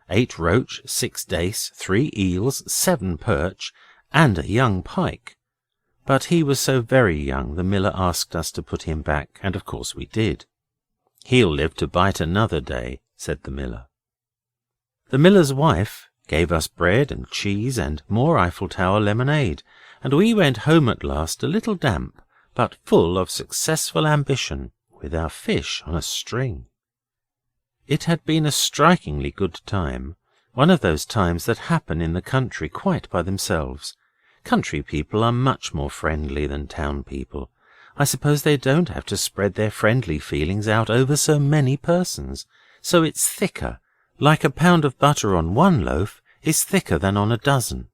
8 roach, 6 dace, 3 eels, 7 perch, and a young pike. But he was so very young the miller asked us to put him back, and of course we did. He'll live to bite another day, said the miller. The miller's wife gave us bread and cheese and more Eiffel Tower lemonade, and we went home at last a little damp, but full of successful ambition, with our fish on a string. It had been a strikingly good time, one of those times that happen in the country quite by themselves. Country people are much more friendly than town people. I suppose they don't have to spread their friendly feelings out over so many persons, so it's thicker, like a pound of butter on one loaf is thicker than on a dozen.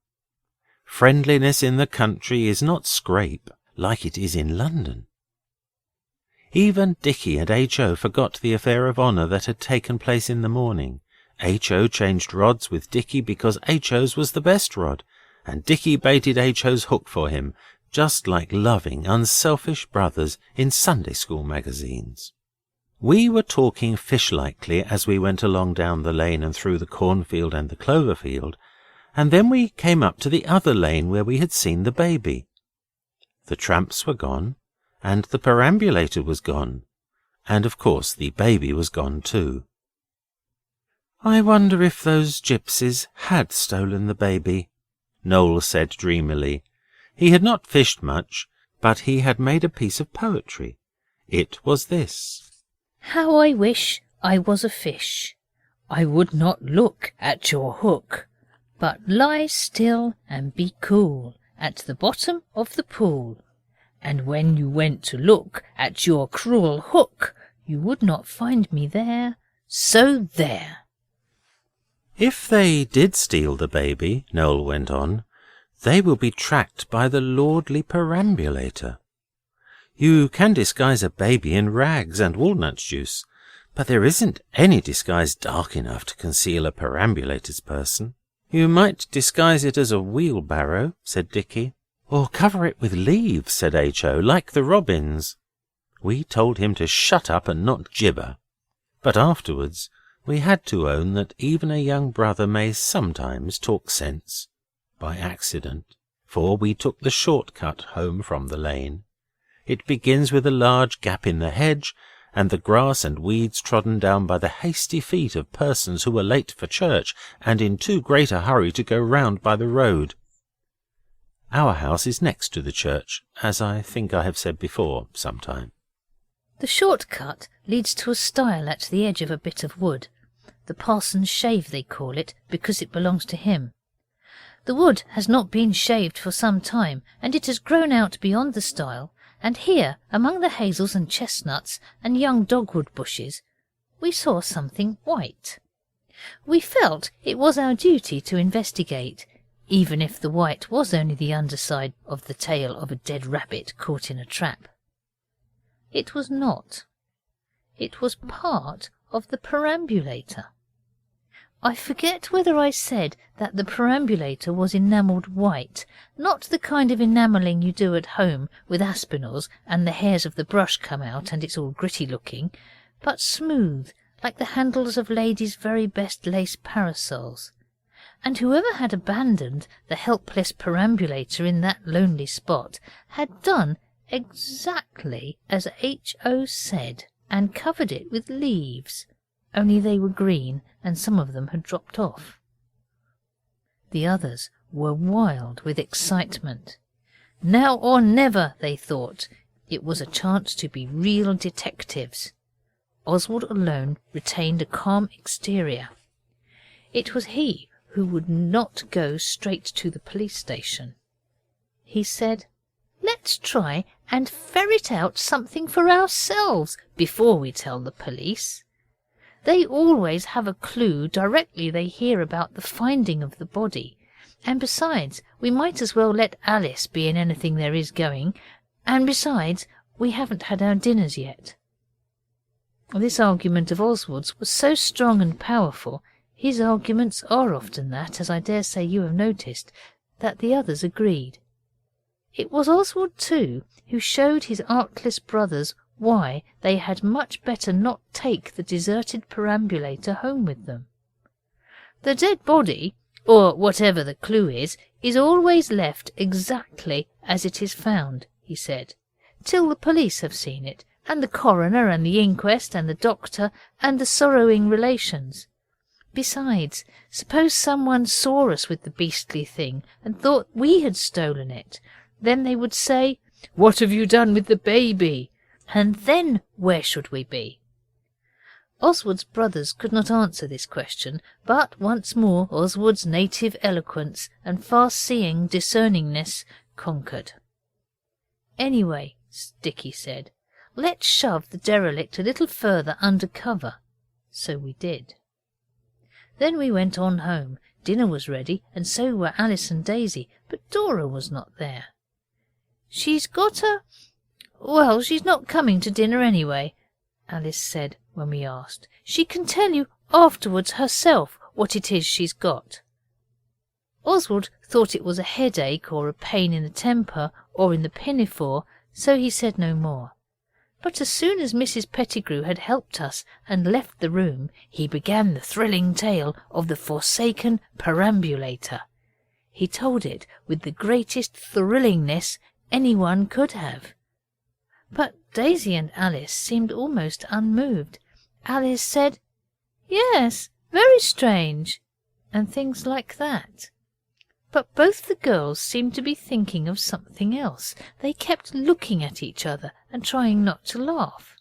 Friendliness in the country is not scrape, like it is in London. Even Dicky and H.O. forgot the affair of honour that had taken place in the morning. H.O. changed rods with Dicky because H.O.'s was the best rod, and Dicky baited H.O.'s hook for him, just like loving, unselfish brothers in Sunday school magazines. We were talking fish-likely as we went along down the lane and through the cornfield and the clover-field, and then we came up to the other lane where we had seen the baby. The tramps were gone, and the perambulator was gone, and of course the baby was gone too. I wonder if those gypsies had stolen the baby, Noel said dreamily. He had not fished much, but he had made a piece of poetry. It was this: How I wish I was a fish. I would not look at your hook, but lie still and be cool at the bottom of the pool. And when you went to look at your cruel hook, you would not find me there. So there. If they did steal the baby, Noel went on, they will be tracked by the lordly perambulator. You can disguise a baby in rags and walnut juice, but there isn't any disguise dark enough to conceal a perambulator's person. You might disguise it as a wheelbarrow, said Dicky. Or cover it with leaves, said H.O., like the robins. We told him to shut up and not gibber. But afterwards we had to own that even a young brother may sometimes talk sense, by accident, for we took the short cut home from the lane. It begins with a large gap in the hedge, and the grass and weeds trodden down by the hasty feet of persons who were late for church and in too great a hurry to go round by the road. Our house is next to the church, as I think I have said before sometime. The short cut leads to a stile at the edge of a bit of wood. The parson's shave, they call it, because it belongs to him. The wood has not been shaved for some time, and it has grown out beyond the stile, and here, among the hazels and chestnuts and young dogwood bushes, we saw something white. We felt it was our duty to investigate, even if the white was only the underside of the tail of a dead rabbit caught in a trap. It was not. It was part of the perambulator. I forget whether I said that the perambulator was enamelled white, not the kind of enamelling you do at home with aspinalls and the hairs of the brush come out and it's all gritty looking, but smooth, like the handles of ladies' very best lace parasols. And whoever had abandoned the helpless perambulator in that lonely spot had done exactly as H.O. said and covered it with leaves, only they were green and some of them had dropped off. The others were wild with excitement. Now or never, they thought. It was a chance to be real detectives. Oswald alone retained a calm exterior. It was he who would not go straight to the police station. He said, "Let's try and ferret out something for ourselves before we tell the police. They always have a clue directly they hear about the finding of the body. And besides, we might as well let Alice be in anything there is going. And besides, we haven't had our dinners yet." This argument of Oswald's was so strong and powerful, his arguments are often that, as I dare say you have noticed, that the others agreed. It was Oswald, too, who showed his artless brothers why they had much better not take the deserted perambulator home with them. The dead body, or whatever the clue is always left exactly as it is found, he said, till the police have seen it, and the coroner and the inquest and the doctor and the sorrowing relations. Besides, suppose someone saw us with the beastly thing and thought we had stolen it. Then they would say, "What have you done with the baby?" And then where should we be? Oswald's brothers could not answer this question, but once more Oswald's native eloquence and far-seeing discerningness conquered. "Anyway," Sticky said, "let's shove the derelict a little further under cover." So we did. Then we went on home. Dinner was ready, and so were Alice and Daisy, but Dora was not there. "She's got a... well, she's not coming to dinner anyway," Alice said when we asked. "She can tell you afterwards herself what it is she's got." Oswald thought it was a headache or a pain in the temper or in the pinafore, so he said no more. But as soon as Mrs. Pettigrew had helped us and left the room, he began the thrilling tale of the forsaken perambulator. He told it with the greatest thrillingness anyone could have. But Daisy and Alice seemed almost unmoved. Alice said, "Yes, very strange," and things like that. But both the girls seemed to be thinking of something else. They kept looking at each other and trying not to laugh.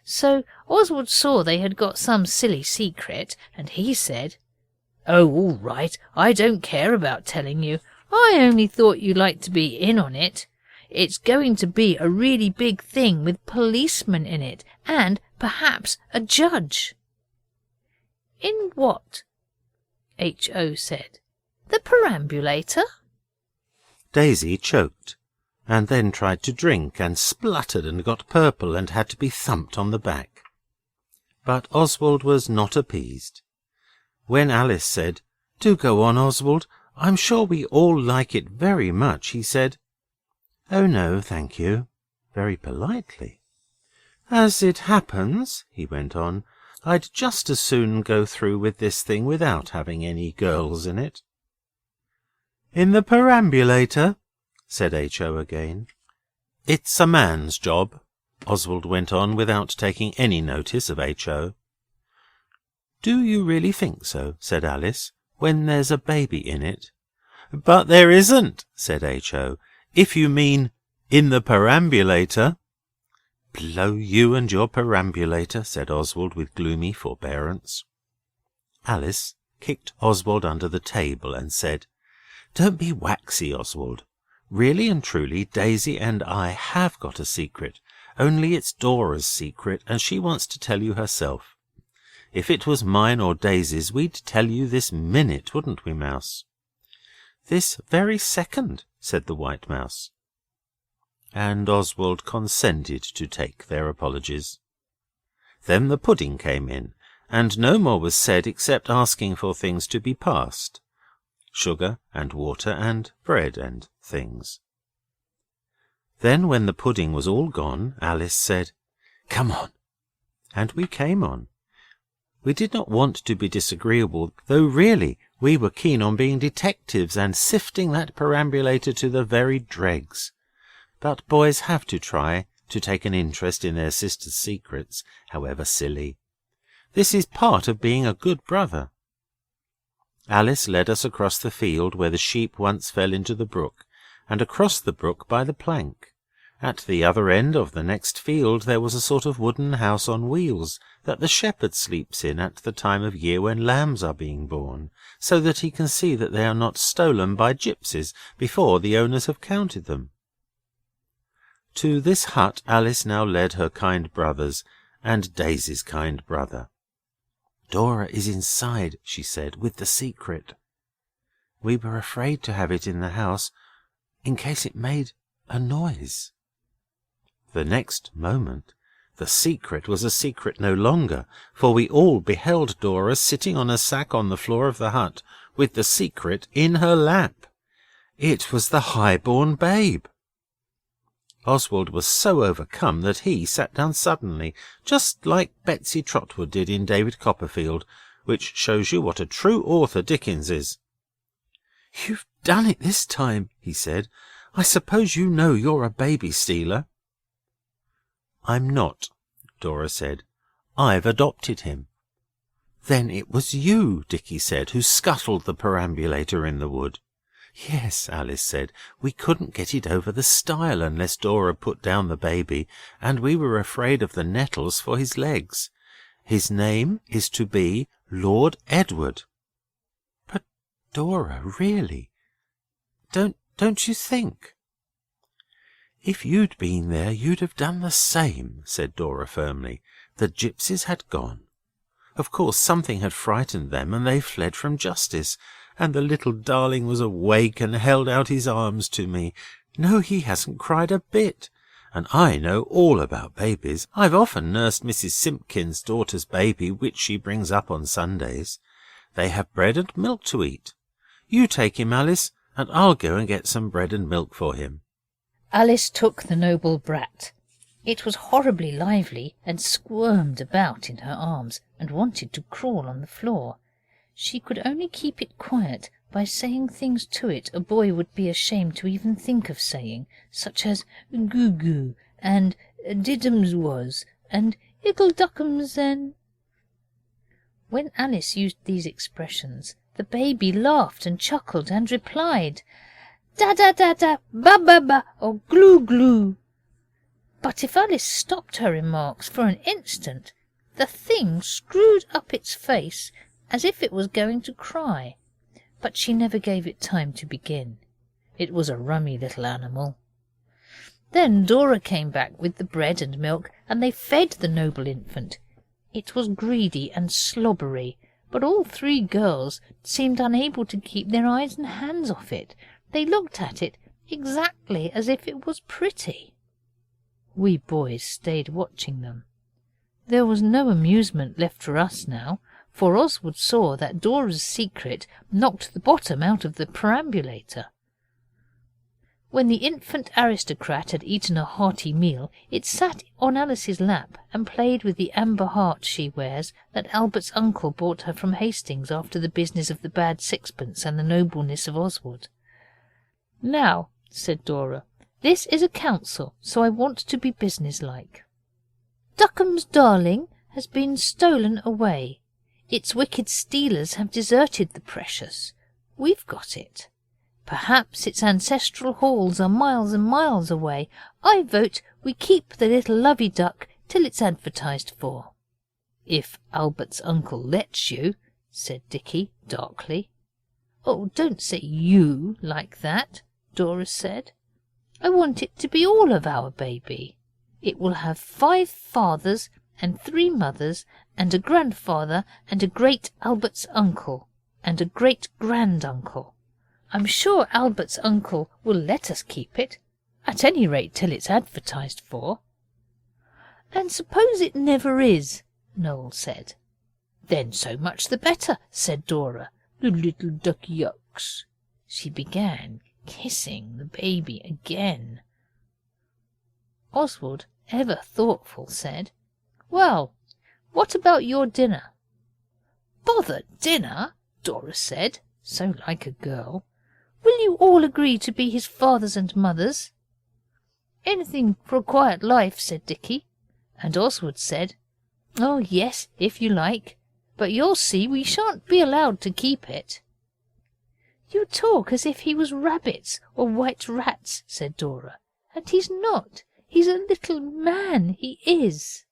So Oswald saw they had got some silly secret, and he said, "Oh, all right, I don't care about telling you. I only thought you'd like to be in on it. It's going to be a really big thing with policemen in it, and perhaps a judge." "In what?" H.O. said. "The perambulator?" Daisy choked, and then tried to drink, and spluttered and got purple and had to be thumped on the back. But Oswald was not appeased. When Alice said, "Do go on, Oswald, I'm sure we all like it very much," he said, "Oh no, thank you," very politely. "As it happens," he went on, "I'd just as soon go through with this thing without having any girls in it." "In the perambulator?" said H.O. again. "It's a man's job," Oswald went on without taking any notice of H.O. "Do you really think so?" said Alice, "when there's a baby in it?" "But there isn't," said H.O., "if you mean in the perambulator." "Blow you and your perambulator," said Oswald with gloomy forbearance. Alice kicked Oswald under the table and said, "Don't be waxy, Oswald. Really and truly, Daisy and I have got a secret, only it's Dora's secret, and she wants to tell you herself. If it was mine or Daisy's, we'd tell you this minute, wouldn't we, Mouse?" "This very second," said the White Mouse. And Oswald consented to take their apologies. Then the pudding came in, and no more was said except asking for things to be passed. Sugar and water and bread and things. Then when the pudding was all gone, Alice said, "Come on," and we came on. We did not want to be disagreeable, though really we were keen on being detectives and sifting that perambulator to the very dregs. But boys have to try to take an interest in their sisters' secrets, however silly. This is part of being a good brother." Alice led us across the field where the sheep once fell into the brook, and across the brook by the plank. At the other end of the next field there was a sort of wooden house on wheels that the shepherd sleeps in at the time of year when lambs are being born, so that he can see that they are not stolen by gypsies before the owners have counted them. To this hut Alice now led her kind brothers, and Daisy's kind brother. "Dora is inside," she said, "with the secret. We were afraid to have it in the house, in case it made a noise." The next moment the secret was a secret no longer, for we all beheld Dora sitting on a sack on the floor of the hut, with the secret in her lap. It was the high-born babe. Oswald was so overcome that he sat down suddenly, just like Betsy Trotwood did in David Copperfield, which shows you what a true author Dickens is. "You've done it this time," he said. "I suppose you know you're a baby stealer." "I'm not," Dora said. "I've adopted him." "Then it was you," Dicky said, "who scuttled the perambulator in the wood." "Yes," Alice said. "We couldn't get it over the stile unless Dora put down the baby, and we were afraid of the nettles for his legs. His name is to be Lord Edward." "But, Dora, really, don't you think—" "If you'd been there, you'd have done the same," said Dora firmly. "The gypsies had gone. Of course something had frightened them, and they fled from justice, and the little darling was awake and held out his arms to me. No, he hasn't cried a bit. And I know all about babies. I've often nursed Mrs. Simpkin's daughter's baby, which she brings up on Sundays. They have bread and milk to eat. You take him, Alice, and I'll go and get some bread and milk for him." Alice took the noble brat. It was horribly lively and squirmed about in her arms and wanted to crawl on the floor. She could only keep it quiet by saying things to it a boy would be ashamed to even think of saying, such as goo-goo and diddums was and ickle-duckums then. When Alice used these expressions, the baby laughed and chuckled and replied, "Da-da-da-da, ba-ba-ba, or glue-glue." But if Alice stopped her remarks for an instant, the thing screwed up its face as if it was going to cry. But she never gave it time to begin. It was a rummy little animal. Then Dora came back with the bread and milk, and they fed the noble infant. It was greedy and slobbery, but all three girls seemed unable to keep their eyes and hands off it. They looked at it exactly as if it was pretty. We boys stayed watching them. There was no amusement left for us now, for Oswald saw that Dora's secret knocked the bottom out of the perambulator. When the infant aristocrat had eaten a hearty meal, it sat on Alice's lap and played with the amber heart she wears that Albert's uncle bought her from Hastings after the business of the bad sixpence and the nobleness of Oswald. "Now," said Dora, "this is a council, so I want to be businesslike. Duckham's darling has been stolen away. Its wicked stealers have deserted the precious. We've got it. Perhaps its ancestral halls are miles and miles away. I vote we keep the little lovey duck till it's advertised for." "If Albert's uncle lets you," said Dicky darkly. "Oh, don't say you like that," Dora said. "I want it to be all of our baby. It will have 5 fathers and 3 mothers and a grandfather and a great Albert's uncle and a great granduncle. I'm sure Albert's uncle will let us keep it, at any rate till it's advertised for." "And suppose it never is?" Noel said. "Then so much the better," said Dora. "The little ducky-yucks." She began kissing the baby again. Oswald, ever thoughtful, said, "Well, what about your dinner?" "Bother dinner," Dora said, so like a girl. "Will you all agree to be his fathers and mothers?" "Anything for a quiet life," said Dicky, and Oswald said, Oh, yes, if you like. But you'll see we shan't be allowed to keep it. You talk as if he was rabbits or white rats, said Dora. And he's not. He's a little man, he is.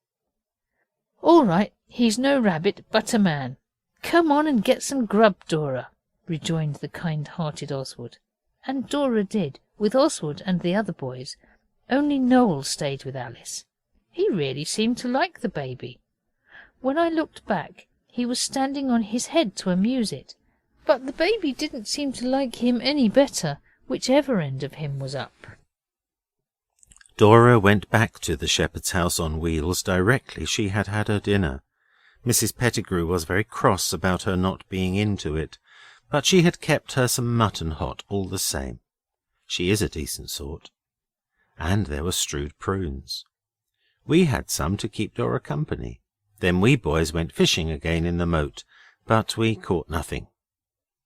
All right, he's no rabbit, but a man. Come on and get some grub, Dora, rejoined the kind-hearted Oswald. And Dora did, with Oswald and the other boys. Only Noel stayed with Alice. He really seemed to like the baby. When I looked back, he was standing on his head to amuse it, but the baby didn't seem to like him any better, whichever end of him was up. Dora went back to the shepherd's house on wheels directly she had had her dinner. Mrs. Pettigrew was very cross about her not being into it, but she had kept her some mutton hot all the same. She is a decent sort. And there were stewed prunes. We had some to keep Dora company. Then we boys went fishing again in the moat, but we caught nothing.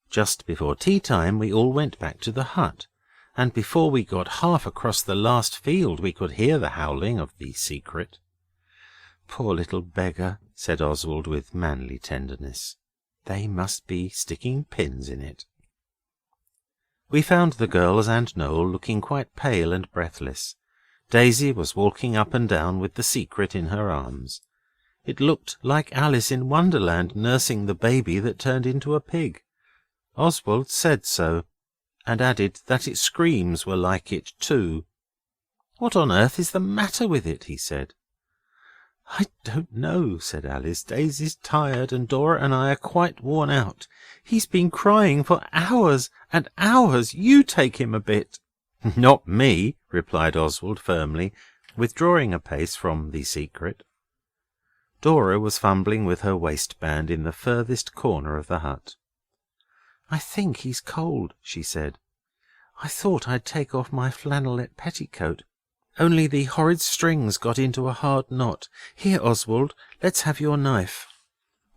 Just before tea-time we all went back to the hut, and before we got half across the last field we could hear the howling of the secret. Poor little beggar, said Oswald with manly tenderness. They must be sticking pins in it. We found the girls and Noel looking quite pale and breathless. Daisy was walking up and down with the secret in her arms. It looked like Alice in Wonderland nursing the baby that turned into a pig. Oswald said so, and added that its screams were like it too. What on earth is the matter with it? He said. I don't know, said Alice. Daisy's tired, and Dora and I are quite worn out. He's been crying for hours and hours. You take him a bit. Not me, replied Oswald firmly, withdrawing a pace from the secret. Dora was fumbling with her waistband in the furthest corner of the hut. I think he's cold, she said. I thought I'd take off my flannelette petticoat, only the horrid strings got into a hard knot. Here, Oswald, let's have your knife.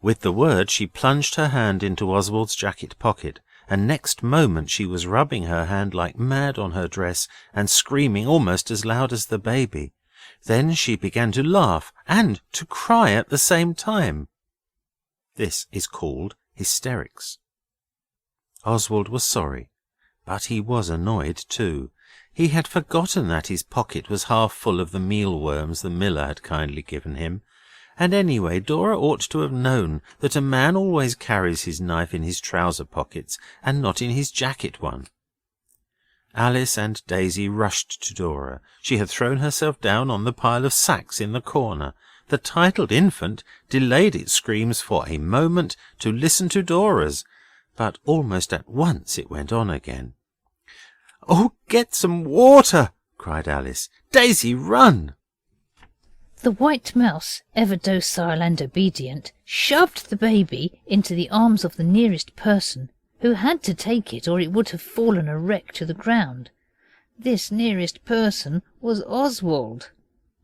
With the word she plunged her hand into Oswald's jacket pocket, and next moment she was rubbing her hand like mad on her dress and screaming almost as loud as the baby. Then she began to laugh and to cry at the same time. This is called hysterics. Oswald was sorry, but he was annoyed too. He had forgotten that his pocket was half full of the mealworms the miller had kindly given him, and anyway Dora ought to have known that a man always carries his knife in his trouser pockets and not in his jacket one. Alice and Daisy rushed to Dora. She had thrown herself down on the pile of sacks in the corner. The titled infant delayed its screams for a moment to listen to Dora's, but almost at once it went on again. "Oh, get some water!" cried Alice. "Daisy, run!" The white mouse, ever docile and obedient, shoved the baby into the arms of the nearest person, who had to take it or it would have fallen a wreck to the ground. This nearest person was Oswald.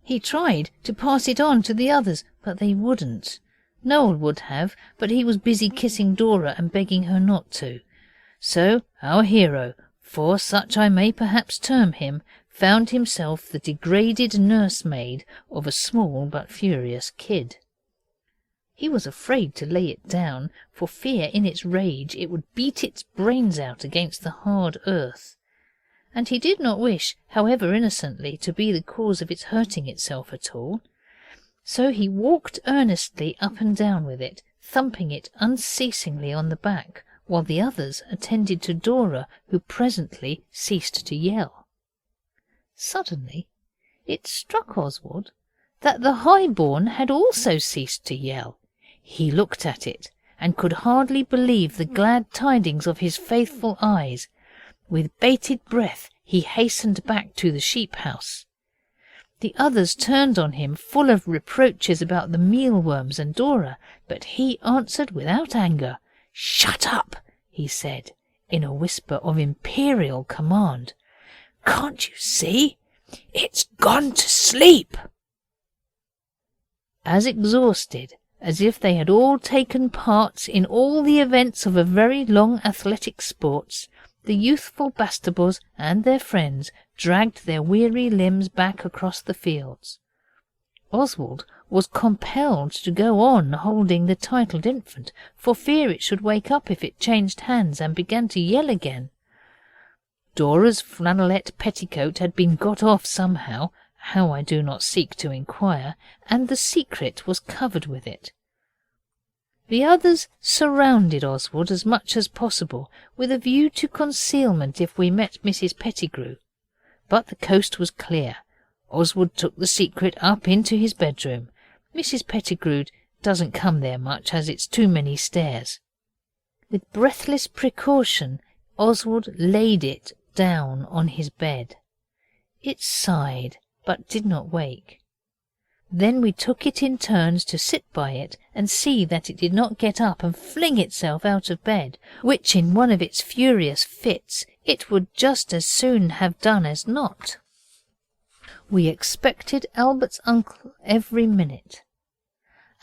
He tried to pass it on to the others, but they wouldn't. Noel would have, but he was busy kissing Dora and begging her not to. So our hero, for such I may perhaps term him, found himself the degraded nursemaid of a small but furious kid. He was afraid to lay it down, for fear in its rage it would beat its brains out against the hard earth. And he did not wish, however innocently, to be the cause of its hurting itself at all. So he walked earnestly up and down with it, thumping it unceasingly on the back, while the others attended to Dora, who presently ceased to yell. Suddenly it struck Oswald that the high-born had also ceased to yell. He looked at it, and could hardly believe the glad tidings of his faithful eyes. With bated breath he hastened back to the sheep-house. The others turned on him, full of reproaches about the mealworms and Dora, but he answered without anger. "Shut up," he said, in a whisper of imperial command. "Can't you see? It's gone to sleep." As exhausted as if they had all taken part in all the events of a very long athletic sports, the youthful Bastables and their friends dragged their weary limbs back across the fields. Oswald was compelled to go on holding the titled infant, for fear it should wake up if it changed hands and began to yell again. Dora's flannelette petticoat had been got off somehow, how I do not seek to inquire, and the secret was covered with it. The others surrounded Oswald as much as possible, with a view to concealment if we met Mrs. Pettigrew. But the coast was clear. Oswald took the secret up into his bedroom. Mrs. Pettigrew doesn't come there much, as it's too many stairs. With breathless precaution, Oswald laid it down on his bed. It sighed, but did not wake. Then we took it in turns to sit by it and see that it did not get up and fling itself out of bed, which in one of its furious fits it would just as soon have done as not. We expected Albert's uncle every minute.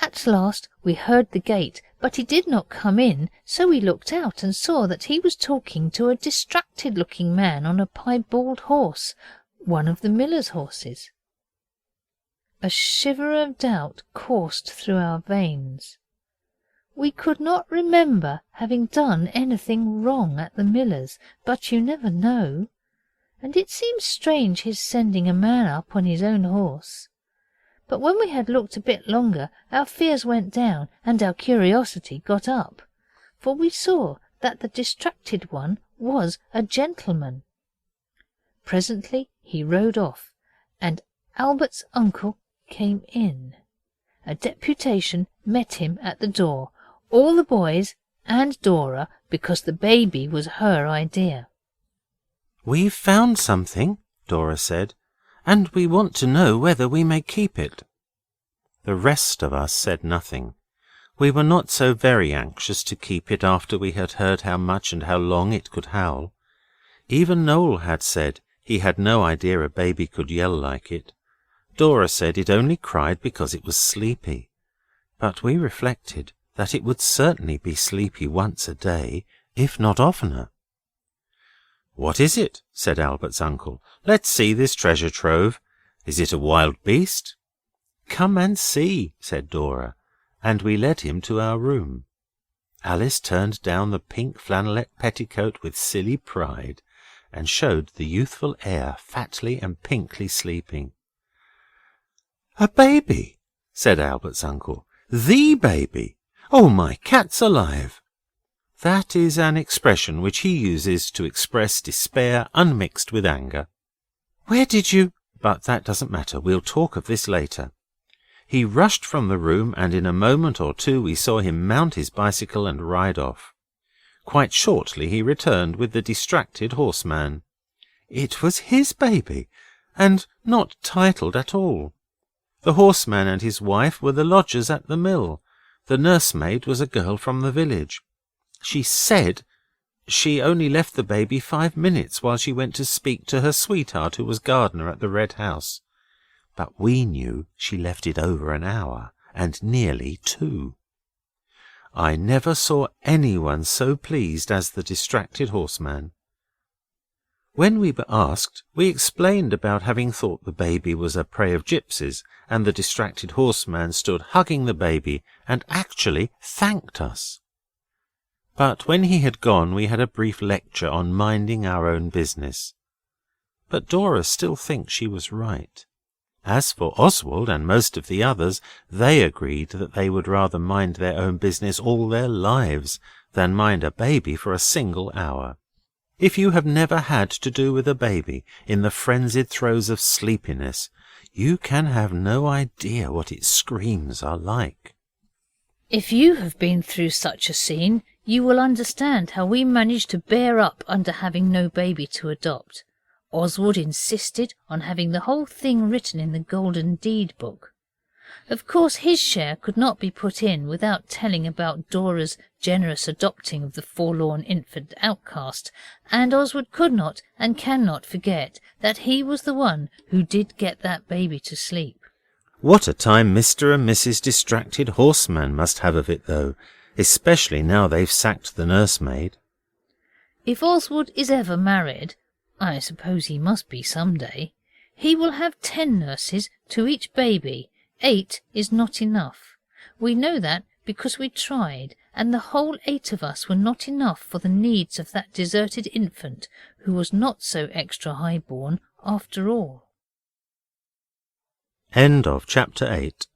At last we heard the gate, but he did not come in, so we looked out and saw that he was talking to a distracted-looking man on a piebald horse, one of the miller's horses. A shiver of doubt coursed through our veins. We could not remember having done anything wrong at the miller's, but you never know, and it seemed strange his sending a man up on his own horse. But when we had looked a bit longer, our fears went down and our curiosity got up, for we saw that the distracted one was a gentleman. Presently he rode off, and Albert's uncle came in. A deputation met him at the door, all the boys and Dora, because the baby was her idea. "We've found something," Dora said, "and we want to know whether we may keep it." The rest of us said nothing. We were not so very anxious to keep it after we had heard how much and how long it could howl. Even Noel had said he had no idea a baby could yell like it. Dora said it only cried because it was sleepy, but we reflected that it would certainly be sleepy once a day, if not oftener. "What is it?" said Albert's uncle. "Let's see this treasure trove. Is it a wild beast?" "Come and see," said Dora, and we led him to our room. Alice turned down the pink flannelette petticoat with silly pride, and showed the youthful heir fatly and pinkly sleeping. "A baby," said Albert's uncle. "The baby! Oh, my cat's alive!" That is an expression which he uses to express despair unmixed with anger. "Where did you—" But that doesn't matter. We'll talk of this later. He rushed from the room, and in a moment or two we saw him mount his bicycle and ride off. Quite shortly he returned with the distracted horseman. It was his baby, and not titled at all. The horseman and his wife were the lodgers at the mill. The nursemaid was a girl from the village. She said she only left the baby 5 minutes while she went to speak to her sweetheart who was gardener at the Red House. But we knew she left it over an hour, and nearly 2. I never saw anyone so pleased as the distracted horseman. When we were asked, we explained about having thought the baby was a prey of gypsies, and the distracted horseman stood hugging the baby and actually thanked us. But when he had gone, we had a brief lecture on minding our own business. But Dora still thinks she was right. As for Oswald and most of the others, they agreed that they would rather mind their own business all their lives than mind a baby for a single hour. If you have never had to do with a baby in the frenzied throes of sleepiness, you can have no idea what its screams are like. If you have been through such a scene, you will understand how we managed to bear up under having no baby to adopt. Oswald insisted on having the whole thing written in the Golden Deed book. Of course his share could not be put in without telling about Dora's generous adopting of the forlorn infant outcast, and Oswald could not and cannot forget that he was the one who did get that baby to sleep. What a time Mr. and Mrs. Distracted Horseman must have of it, though, especially now they've sacked the nursemaid. If Oswald is ever married, I suppose he must be some day, he will have 10 nurses to each baby, 8 is not enough. We know that because we tried, and the whole 8 of us were not enough for the needs of that deserted infant who was not so extra high-born after all. End of chapter 8.